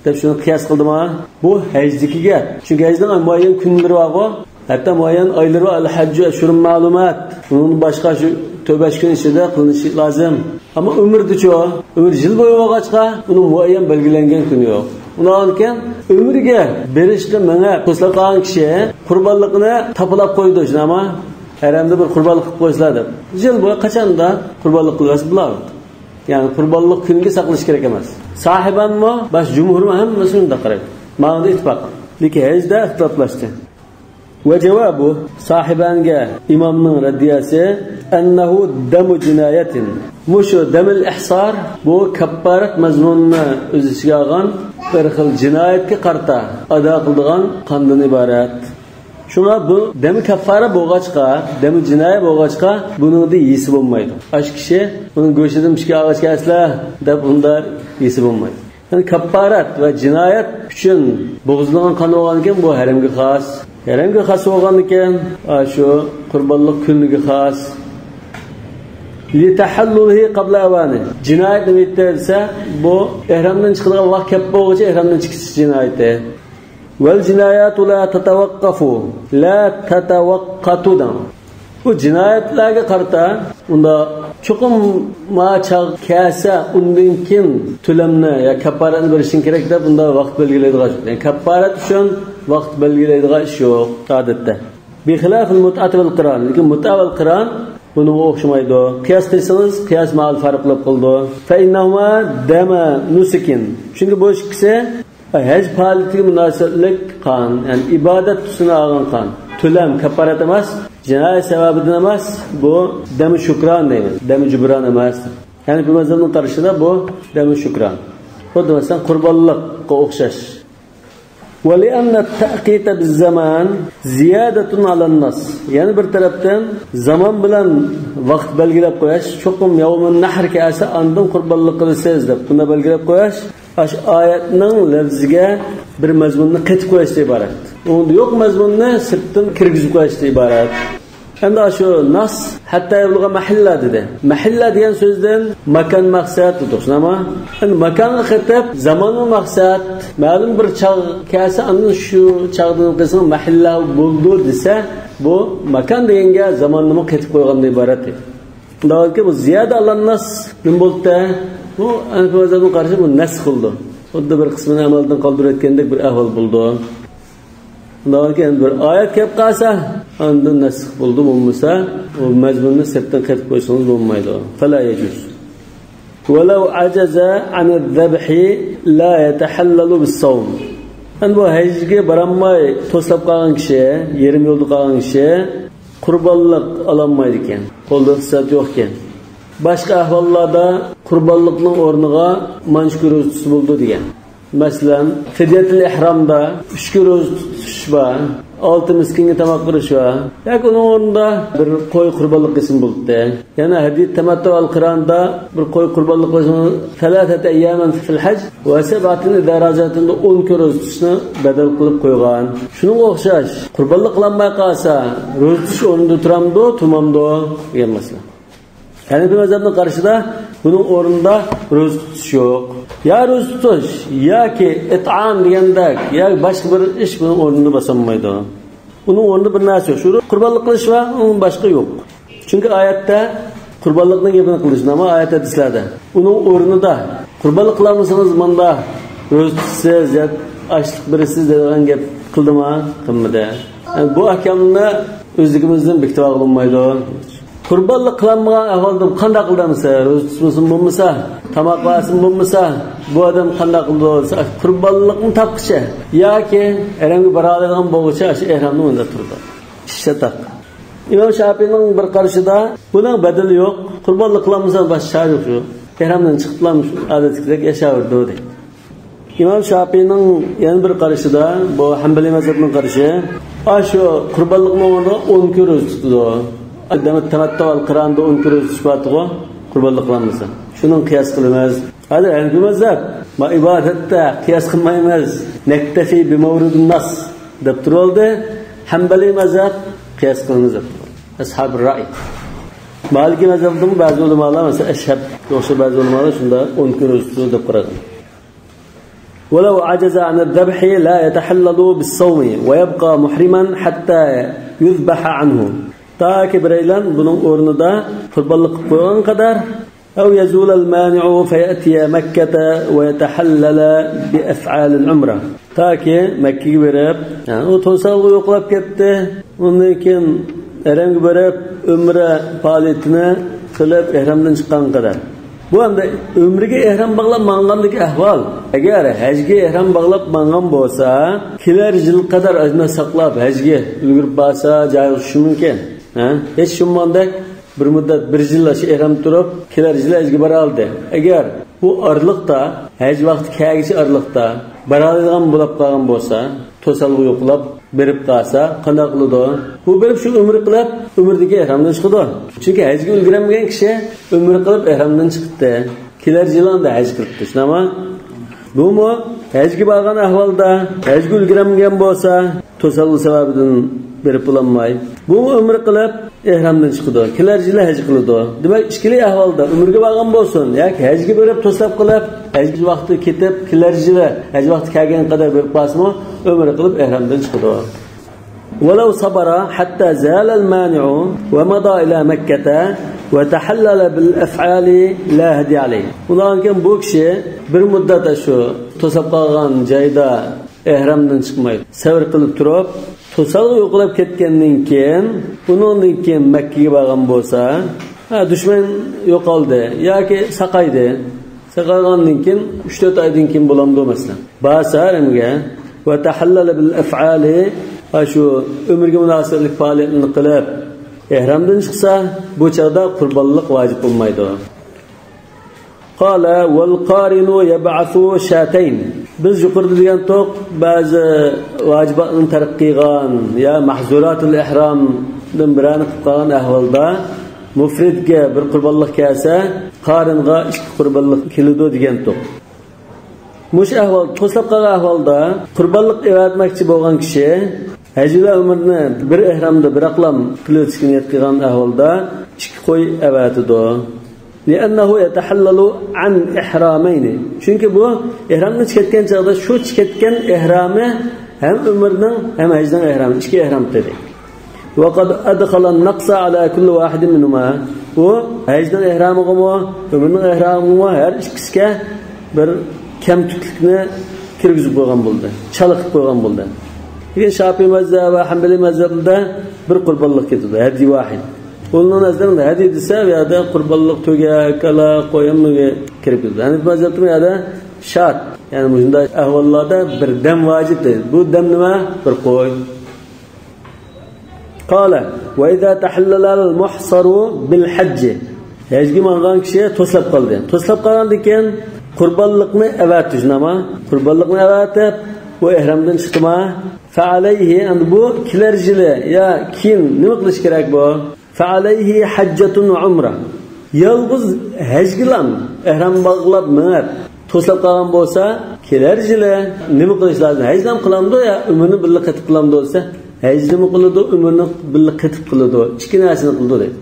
deb shuni qiyos qildimi? Bu hajdikiga. Chunki hajdan muayyan kunlari bor, hatto muayyan oylari va al-hajj ashurun ma'lumat. Bunun boshqa shu 4-5 kun ichida qilinishi lozim. Ammo umrdicho, umr yil bo'yi bo'lg'achqa, uning muayyan belgilangan kuni yo'q. Undan keyin umriga berishga menga qo'shilib qolgan kishi qurbonlikni tapilab qo'ydi shunama haramda bir qurbonlik qilib qo'ysalar deb. Yil bo'yi qachonda qurbonlik qilasiz biladi. Ya'ni qurbonlik kuniga saqlash kerak emas. Sahibanmi, bash jumhurmi hammasi shunda qaraydi. Ma'noda ittifoq. Lekin hajda ixtiloflashdi. Ve cevabı sahibanga imamның raddiyasi ennehu damu cinayetin. Muşu demil ihsar bu kapparat mazmununu öz içine algan bir xil cinayetki qarta ada qildigan qandan ibarat. Şuna bu demi kaffara bo'lg'achqa, demi jinoyat bo'lg'achqa buningda yesi bo'lmaydi. Ash kishi uning go'shidan pishga ağaç keslar deb unda yesi bo'lmaydi. Yani kapparat ve cinayet uchun bo'g'izlangan qon bo'lgan ekan bu haramga xos. Haramga xos bo'lgan ekan, shu qurbonlik kuniga xos. Li tahallulhi qabla awani. Jinoyat nima desa, bu ihramdan chiqadigan vaqt kelib bo'lguncha ihramdan chiqish jinoyati. Vel cinayatu la tatawaqqafu, la tatawaqqatu. Bu cinayetlarga qarta unda cho'qim machaq kasa undan keyin to'lamni ya kapparatni berishing kerak deb unda vaqt belgilaydigan. Yani kapparat uchun vaqt belgilaydigan ish yo'q odatda. Bi xilafil mut'at vel qiron. Lekin mut'a vel qiron bunga o'xshamaydi. Qiyos qilsangiz qiyos ma'al farqlab qildi. Fa innahuma dama nusikin. Chunki bu ikkisi haj faoliyatiga munosabatlik qon, ya'ni ibodat tusini olgan qon. To'lam kapparat emas, jinoyat sababidan emas, bu dami shukron deymiz. Dami jubron emas. Ya'ni bu mazhabning qarashida bu dami shukron. Xuddi masalan qurbonlikqa o'xshash. Wa li anna at-ta'qita biz-zaman ziyadatun 'ala-n-nas. Ya'ni bir tarafdan zaman bilan vaqt belgilab qo'yish, cho'qim yawmun nahr kelsa andan qurbonlik qilsangiz deb buni belgilab qo'yish, ash oyatning lafziga bir mazmunni qetib qo'yishdan iborat. Unda yo'q mazmunni sirtdan kirgizib qo'yishdan iborat. Endi shu nas hatta yulg'a mahalla dedi. Mahalla degan so'zdan makan maqsad tutuqnama. Endi makonga qetib zamonga maqsad, ma'lum bir chaq kelsa andan shu chaqdan qilsin mahalla bo'ldi desa, bu makon deganga zamonni qetib qo'ygandan iborat. Undan bu ziyoda Alloh nima bo'ldi? Bu anfazdan qarshi bu nasx qildi. Xuddi bir qismini amaldan qoldirayotgandek bir ahvol bo'ldi. Undan keyin bir oyat kelib qolsa, undan nasx bo'ldi bo'lmasa, u mazmunni sirtdan qetib qo'ysangiz bo'lmaydi. Fala yajuz. Walau ajaza an az-zabhi la yatahallalu bis-sawm. Endi bu hajga borolmay to'slab qolgan kishi, yerim yo'lda qolgan kishi qurbonlik olinmaydi ekan, qo'lda iqtisod yo'q ekan. Boshqa ahvollarda qurbonlikning o'rniga mana shu ro'za tutish bo'ldi degan. Masalan, fidyatul ihromda 3 kun ro'za tutish va 6 miskinga tamoq berish va yoki uning o'rnida bir qo'y qurbonlik qilsin bo'ldi. Yana hadid tamattu al-Qur'onda bir qo'y qurbonlik qilsin, salasata ayyaman fil hajj va sab'atin idza rajatunda 10 kun ro'za tutishni badal qilib qo'ygan. Shunga o'xshash qurbonlik qilinmay qolsa, ro'za tutish o'rnida turamdi, tumamdi degan masala. Hanifi mazhabning qarashida buning o'rnida ro'za tutish yo'q. Ya ro'za tutish yoki it'am degandek, yoki boshqa bir ish buning o'rnida bosolmaydi. Uning o'rnida bir narsa yo'q. Shu qurbonlik qilish va uning boshqa yo'q. Chunki oyatda qurbonlikning gapini qilishni, ammo oyat hadislarda uning o'rnida qurbonlik qilamisangiz menda ro'za tutasiz, yoki ochlik berasiz degan gap qildimi? Qilmadi. Yani bu ahkomni o'zligimizdan bekitib olmaydi. Qurbonlik qilinmagan ahvolda qanday qildimsa, ro'za tutmasin bo'lmasa, tamoq yesin bo'lmasa, bu odam qanday qildi bo'lsa, qurbonlikni topqicha yoki ehramga bora oladigan bo'lsa, shu ehramni o'nda turdi. Shataq. Imom Shofiyning bir qarashida buning badali yo'q. Qurbonlik qilamasa boshqa yo'q shu. Ehramdan chiqiblam shu odatdek yashaverdi deydi. Imom Shofiyning yana bir qarashida, bu Hanbali mazhabining qarashi, shu qurbonlikni o'rniga 10 kun ro'za tutdi. Adamı tamattu al-Qur'onda 10 kun ro'za tutishbatgo qurbonlik qilamasa. Shuning qiyos qilamiz. Hali Hanbali mazhab ma ibodatda qiyos qilmaymiz. Naktafi bi mawridun nas deb turoldi. Hanbali mazhab qiyos qilamiz. Ashab ra'i. Maliki mazhabning ba'zi ulamolar mesela ashab yo'qsa ba'zi ulamolar shunda 10 kun ro'za tutdi deb qaragan. ولو عجز عن الذبح لا يتحلل بالصوم ويبقى محرما حتى يذبح عنه. Taki bireylan bunun o'rnida qurbonlik qilib qo'ygan qadar أو يزول المانع فيأتي مكة ويتحلل بأفعال العمرة. Taki Mekke'ye berip, yani o to'salg'i yo'qlab ketdi. Undan keyin ehramga berib, umra faoliyatini qilib ehramdan chiqqan qadar. Bu hamda umriga ehram bog'lab mangandagi ahvol. Agar hajga ehram bog'lab mangan bo'lsa, kelar yil qadar ajna saqlab hajga ulgurib borsa, joy o'tishi mumkin. Hech shumandek bir muddat bir yil shu ehram turib, kelar yil hajga bora oldi. Agar bu orliqda, haj vaqti kelgichi orliqda boradigan bo'lib qolgan bo'lsa, to'salg'i yo'qlab berib qolsa, qanday qiladi? Bu berib shu umr qilib, umrdagi ehramdan chiqadi. Chunki hajga ulgurmagan kishi umr qilib ehramdan chiqdi. Kelar yilda haj qilibdi. Shunami? Bu hajga borgan ahvolda hajga ulgurmagan bo'lsa, to'salg'i sababidan berib bulanmay. Bu umr qilib ehramdan chiqdi. Kelar yil haj qiladi. Demak, ikkili ahvolda umrga borgan bo'lsin yoki hajga berib to'slab qilib, haj vaqti ketib, kelar yil haj vaqti kelgan qadar berib qolsa, umr qilib ehramdan chiqdi. ولو صبر حتى زال المانع ومضى إلى مكة وتحلل بالأفعال لا هدي عليه. Ulardan bu kishi bir muddat shu to'sab qolgan joyda ehramdan chiqmaydi. Sabr qilib turib, to'salg'i yo'qlab ketgandan keyin, undan keyin Makkaga borgan bo'lsa, dushman yo'qoldi yoki saqaydi. Saqaygandan keyin 3-4 oydan keyin bo'lamdi masalan. Basarimga va tahallala bil af'ali shu umrga munosabatli faoliyatni qilib ehramdan chiqsa, bu chaqda qurbonlik vojib bo'lmaydi. Qala wal qarinu yab'athu shatayn. Biz yuqorida degan to'q ba'zi vojibotni tark qilgan ya mahzuratul ihromdan birini qilib qolgan ahvolda mufridga bir qurbonlik kelsa, qaringa 2 qurbonlik keladi degan to'q. Mush ahvol to'slab qolgan ahvolda qurbonlik evatmoqchi bo'lgan kishi hajla umrni bir ehramda bir aqlam qilishga niyat qilgan ahvolda 2 qo'y evatidi. لأنه يتحلل عن إحرامين. Çünkü bu ihramdan chiqayotgan chaqda shu chiqayotgan ihrami hem umrning hem hajning ihrami, 2 ihram dedi. Ve qad adkhala an-naqsa ala kulli wahidin minhuma. Bu hajning ihramiga mo, umrning ihramiga her ikkisiga bir kamtuklikni kirgizib qo'ygan bo'ldi. Chaliqib qo'ygan bo'ldi. Lekin Shofiy mazhabi va Hanbali mazhabida bir qurbonlik ketdi, hadi vahid. Onun nazarında hadi desa ya da qurbonlik to'ga, kala, qo'yimga kirib ketdi. Hanifi mazhabida ya da shart, ya'ni bunday ahvollarda bir dam vojib deydi. Bu dam nima? Bir qo'y. قال وإذا تحلل المحصر بالحج hajga borgan kishi to'slab qoldi. To'slab qolgandan keyin qurbonlikni avatish nima? Qurbonlikni avatib, bu ihramdan chiqdimi? Fa alayhi and bu kelar yili ya keyin nima qilish kerak bu? Fa alayhi hajjatun va umra. Yolg'iz hajgilan ihrom bog'lab minib to'slab qolgan bo'lsa, kelar yili nima qilish lozim? Hajdan qilamdi ya umrni birga qatib qilamdi bo'lsa, hajni qiladi, umrni birga qatib qiladi. Ikki narsani qildi deydi.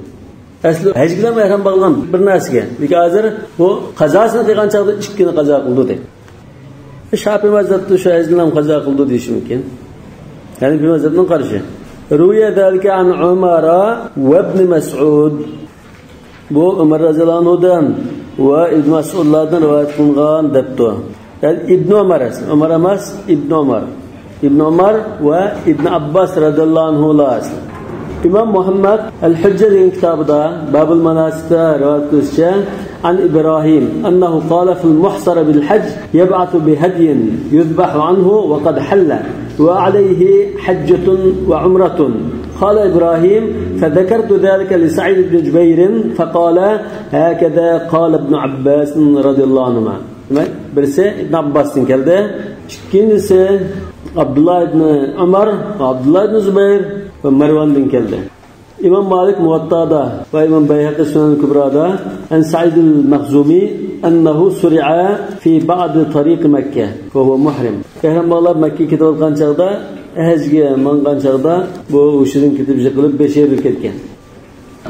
Asli hajga ihrom bo'lgan bir narsaga. Lekin hozir bu qazosini qilgan chaqda ikkini qazo qildi deydi. Shafiy mazhabida shu hajni ham qazo qildi deyish mumkin. Yani bir mazhabdan qarshi. Ruya zalika an Umar va ibn Mas'ud. Bu Umar radhiyallohu anhudan va Ibn Mas'udlardan rivoyat qilingan debdi. Yani Ibn Umar emas, Ibn Umar. Ibn Umar va Ibn Abbas radhiyallohu anhular. İmam Muhammed El-Hujja degan kitobida Babul Manasikda rivoyat qilishicha an İbrahim annahu qala fil muhsara bil hajj yab'athu bi hadyin yuzbahu anhu wa qad halla wa alayhi hajjatun wa umratun. قال إبراهيم فذكرت ذلك لسعيد بن جبير فقال هكذا قال ابن عباس رضي الله عنهما. Birisi İbn Abbas'tan geldi. İkincisi Abdullah ibn Umar, Abdullah ibn Zübeyir ve Mervan'dan geldi. İmam Malik Muvatta'da ve İmam Beyhaqi Sunan-ı Kübra'da en Sa'id el-Makhzumi ennehu suri'a fi ba'd tariq Mekke ve huve muhrim. Ehram bağlar Mekke'ye ketib olgan çağda hajga mangan çağda bu uşudun ketib qilib 5 yil ketgan.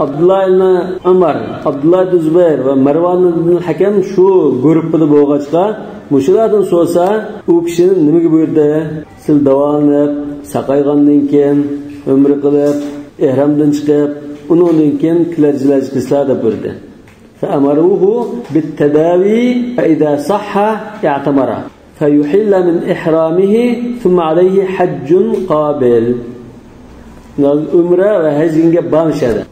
Abdullah ibn Umar, Abdullah ibn Zübeyir ve Mervan ibn Hakem şu grupda bo'lg'achqa mushulardan so'sa u kishini nimaga buyurdi? Sil davomlab saqaygandan keyin umr qilib ihramdan chiqib undan keyin kilarjilar qilsa deb buyurdi. Fa amaruhu bit tadawi fa idha sahha i'tamara fa yuhilla min ihramihi thumma alayhi hajjun qabil. Umra ve hajga bağışladı.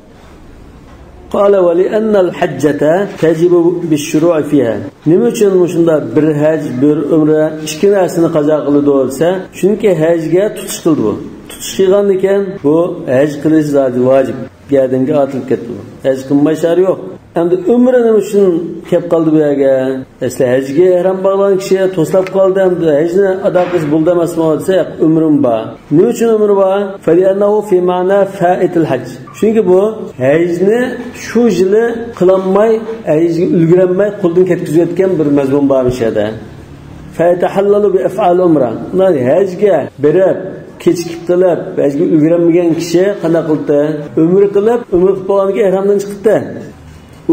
قال ولأن الحجة تجب بالشروع فيها. Nima uchun shunda bir haj, bir umra ikki narsani qazo qildi bo'lsa, chunki hajga tutish qildi bu. Tutish qilgan ekan, bu haj qilish vojib. Yadinga otilib ketdi bu. Haj qilmay shar yo'q. Endi umra nima uchun kelib qoldi bu yerga? Asli hajga ihrom bog'lagan kishi to'slab qoldi, endi hajni ado qilish bo'ldi emasmi desa, umrim bor. Nima uchun umr bor? Faliyannahu fi ma'na fa'itul haj. Chunki bu hajni shu yili qilinmay, hajga ulgurolmay qo'ldan ketkizayotgan bir mazmun bor ishada. Fa yatahallalu bi af'al umra. Ular hajga berib kechikib qilib, hajga ulgurolmagan kishi qanday qildi? Umr qilib bo'lganiga ihramdan chiqdi.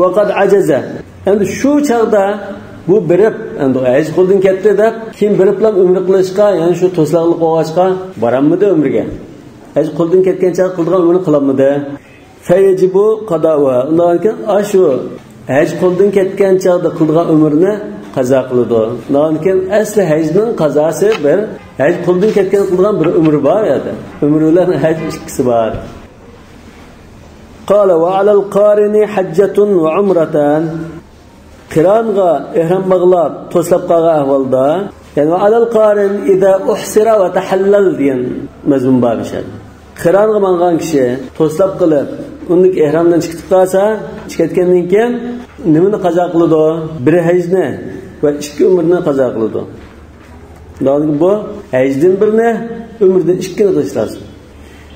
Vaqad ajaza. Endi shu chaqda bu birib, endi haj qo'ldan ketdi deb, kim birib bilan umr qilishga, ya'ni shu to'slaqlik o'g'achqa boramidi umrga? Haj qo'ldan ketgan chaq qilgan umrni qilamidi? Fayajibu qada'uha. Undan keyin shu haj qo'ldan ketgan chaqda qilgan umrni qazo qiladi. Undan keyin asli hajning qazosi bir haj qo'ldan ketgan qilgan bir umr bor edi. Umrlar haj ikkisi bor. قال وعلى القارن حجة وعمرتان. قرانغا إحرام بغلاب توسلب قاغا أهوالدا يعني وعلى القارن إذا أحسر وتحلل دين مزمون بابشان. قرانغا منغان كشي توسلب قلب undaki ihramdan chiqib qolsa, chiqayotgandan keyin nimani qazo qiladi? Bir hajni va ikki umrni qazo qiladi. Demak bu hajdan birni, umrdan ikkini qilish lozim.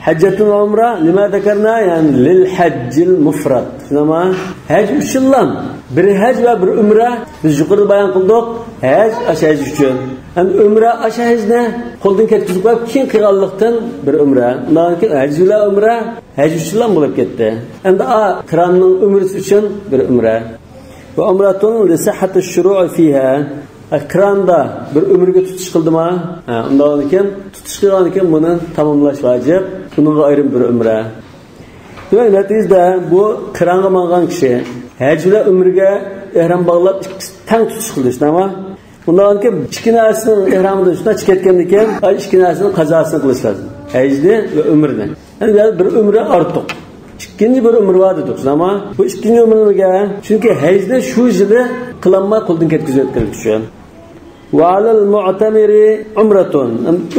Hajjatun umra lima zakarna yani lil hajjil mufrad. Nima? Haj uchun bir haj va bir umra biz yuqorida bayon qildik. Haj haj uchun. Ham umra hajni qo'ldan ketkizib qo'yib keyin qilganlikdan bir umra. Undan keyin haj va umra haj uchun bo'lib ketdi. Endi qironning umrisi uchun bir umra. Va umratun li sihhati shuru'i fiha. Qironda bir umrga tutish qildimi? Undan keyin tutish qilgan ekan buni tamomlash vojib. Bununla ayrım bir umra. Demek neticede bu qironga mangan kishi haj va umrga ihrom bog'lab tang tutish qilish, nima? Bundan keyin ikki narsaning ihromidan shunday chiqayotgandan keyin ikki narsaning qazosini qilish lozim. Hajni va umrni. Ya'ni bir umra ortiq. Ikkinchi bir umr bor dedik, nima? Bu ikkinchi umrga chunki hajni shu yili qilinmay qo'ldan ketkazayotgan uchun. Va alal mu'tamiri umratun.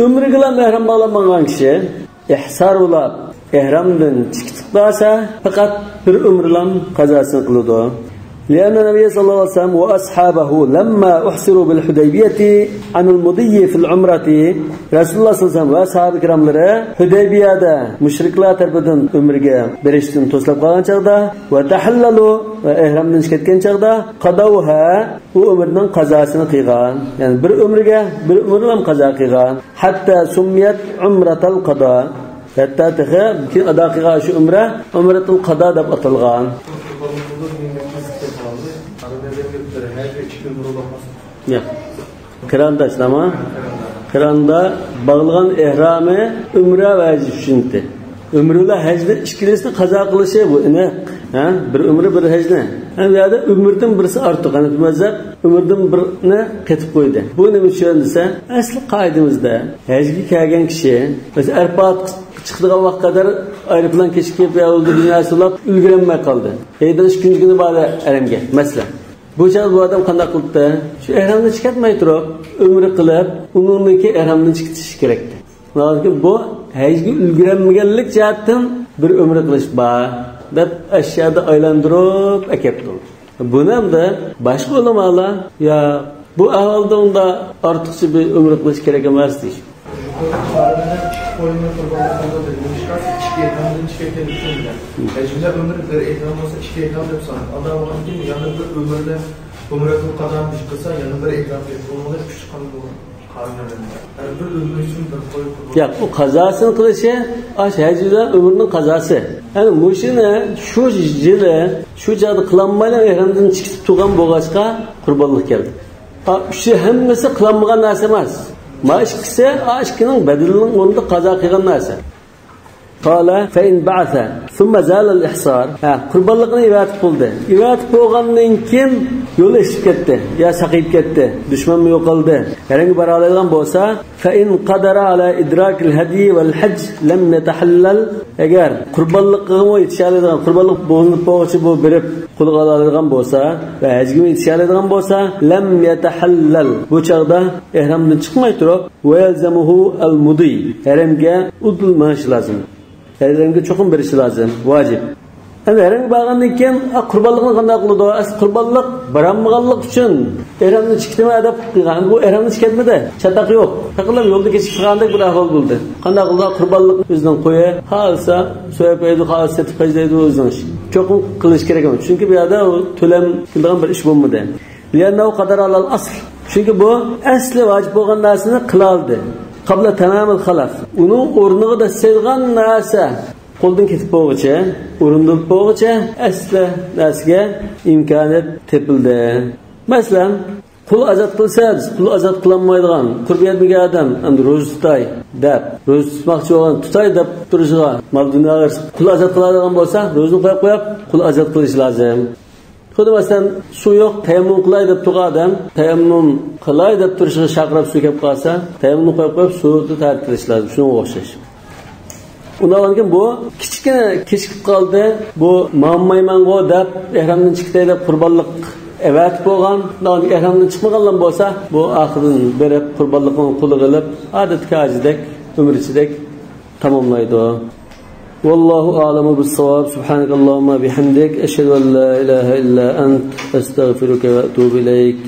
Umrga ihrom bog'lab mangan kishi ihsar ulab ihramdan chiqib bo'lsa faqat bir umrlan qazosini qiladi. لأن النبي صلى الله عليه وسلم وأصحابه لما أحصروا بالحديبية عن المضي في العمرة رسول الله صلى الله عليه وسلم وأصحاب كراملары Hudaybiyaدا müşriklar tarafından ömürge beriştin toslab qalgan çağda ve tahallalu ve ihramdan chiqayotgan çağda qadawha bu ömürning qazosini qilgan. Yani bir ömürge bir ömürlam qazo qilgan. Hatta summiyat umratul qada. Hatta taha ki ada qilgan shu umratul qada deb atalgan. Ya. Kıranda İslam'a. Kıranda bağlanan ihramı umre vacip şunti. Umrula hacda işkilisini qazo qilishi bu ne? Ha? Bir umre bir hacda. Yani ya da umrdan birisi ortiq. Yani mazhab umrdan birini ketib qo'ydi. Bu nima uchun desa, asli qoidamizda hajga kelgan kishi biz Arafat chiqdigan vaqt qadar aeroplan kechikib yo'lda dunyosi ulab ulgurmay qoldi. Haydan 2 kuni ba'da aramga. Masalan bu chaq bu odam qanday qildi? Shu ihramni chiqarmay turib, umr qilib, uningki ihramni chiqitish kerakdi. Lekin bu hajga ulgurmaganlik jihatdan bir umr qilish bor deb ashyoda aylantirib akapdi. Buni hamda boshqa ulamolar ya bu ahvolda unda ortiqcha bir umr qilish kerak emas deydi. Ecimde ömür bir ekran olsa iki ekran yapsan, adam olan değil mi? Yanında bir ömürle ömürle kazanmış kısa, yanında bir ekran yapıyor. Olmalı küçük kanlı olur. Yani bir ömür için bir koyu kurban. Ya bu kazasını kılışı, hacıda ömrünün kazası. Yani muşine şu jile, şu cadı kılanmayla ehramdan çıkıp tuğan boğaçka kurbanlık geldi. Şu hemmesi kılanmayan nasi emas. Maşkise aşkının bedelinin onda kaza kıygan nasi. قال فإن بعث ثم زال الإحصار قربانlıqni ivatib qildi. Ivatib bo'lgandan keyin yo'l eshib ketdi, ya saqib ketdi, dushmanmi yo'qoldi. Herhangi bir oladigan bo'lsa, فإن قدر على إدراك الهدي والحج لم يتحلل. Agar qurbanliqqa yetishadigan, qurbanliq bo'linib bo'lchi bu berib qo'lga oladigan bo'lsa va hajga yetishadigan bo'lsa, lam yatahallal. Bu chaqda ihramdan chiqmay turib, va yalzamuhu al-mudi. Haramga udulmash lozim. Herhangi çoxum berishi lozim, vacib. Endi herhangi bo'lgandan keyin qurbanliqni qanday qiladi? Qurbanliq barammaganlik uchun ihramni chiqdimi deb qilgan. Bu ihramni chiqadmidi? Chataq yo'q. Taqilib yo'lda kechib qolgandek bir ahvol bo'ldi. Qanday qildi? Qurbanliq o'zidan qo'ya, xalsa so'yapaydi, xalsa setib qo'ydi o'zidan. Çoxum qilish kerak emas. Chunki bu yerda to'lam qilgan bir ish bo'lmadi. Liannahu qadara alal asl. Chunki bu asli vacib bo'lgan narsani qila oldi. Qabla tamamil xalaf. Uning o'rniga da sevgan narsa qo'ldan ketib bo'lguncha, o'rindirilib bo'lguncha asli narsaga imkoniyat tepildi. Masalan, qul azat qilsa, qul azat qilinmaydigan, qurbiyat bo'lgan odam, endi ro'za tutay deb, ro'za tutmoqchi bo'lgan, tutay deb turishiga, mal dunyoga qul azat qiladigan bo'lsa, ro'zani qo'yib, qul azat qilish lozim. Xuddi masalan, suv yo'q, tayammum qilay deb turgan odam, tayammum qilay deb turishiga chaqirib suv kelib qolsa, tayammumni qo'yib suvni tartilish lozim. Shunga o'xshash. Undan keyin bu kichkina kechikib qoldi. Bu mammaymango deb ihramdan chiqdi deb qurbonlik evet bo'lgan. Undan ihramdan chiqmaganlar bo'lsa, bu oxirdan berib qurbonlikni quli qilib, odatga ajidek, umr ichidek tamomlaydi. والله أعلم بالصواب. سبحانك اللهم بحمدك أشهد أن لا إله إلا أنت أستغفرك وأتوب إليك.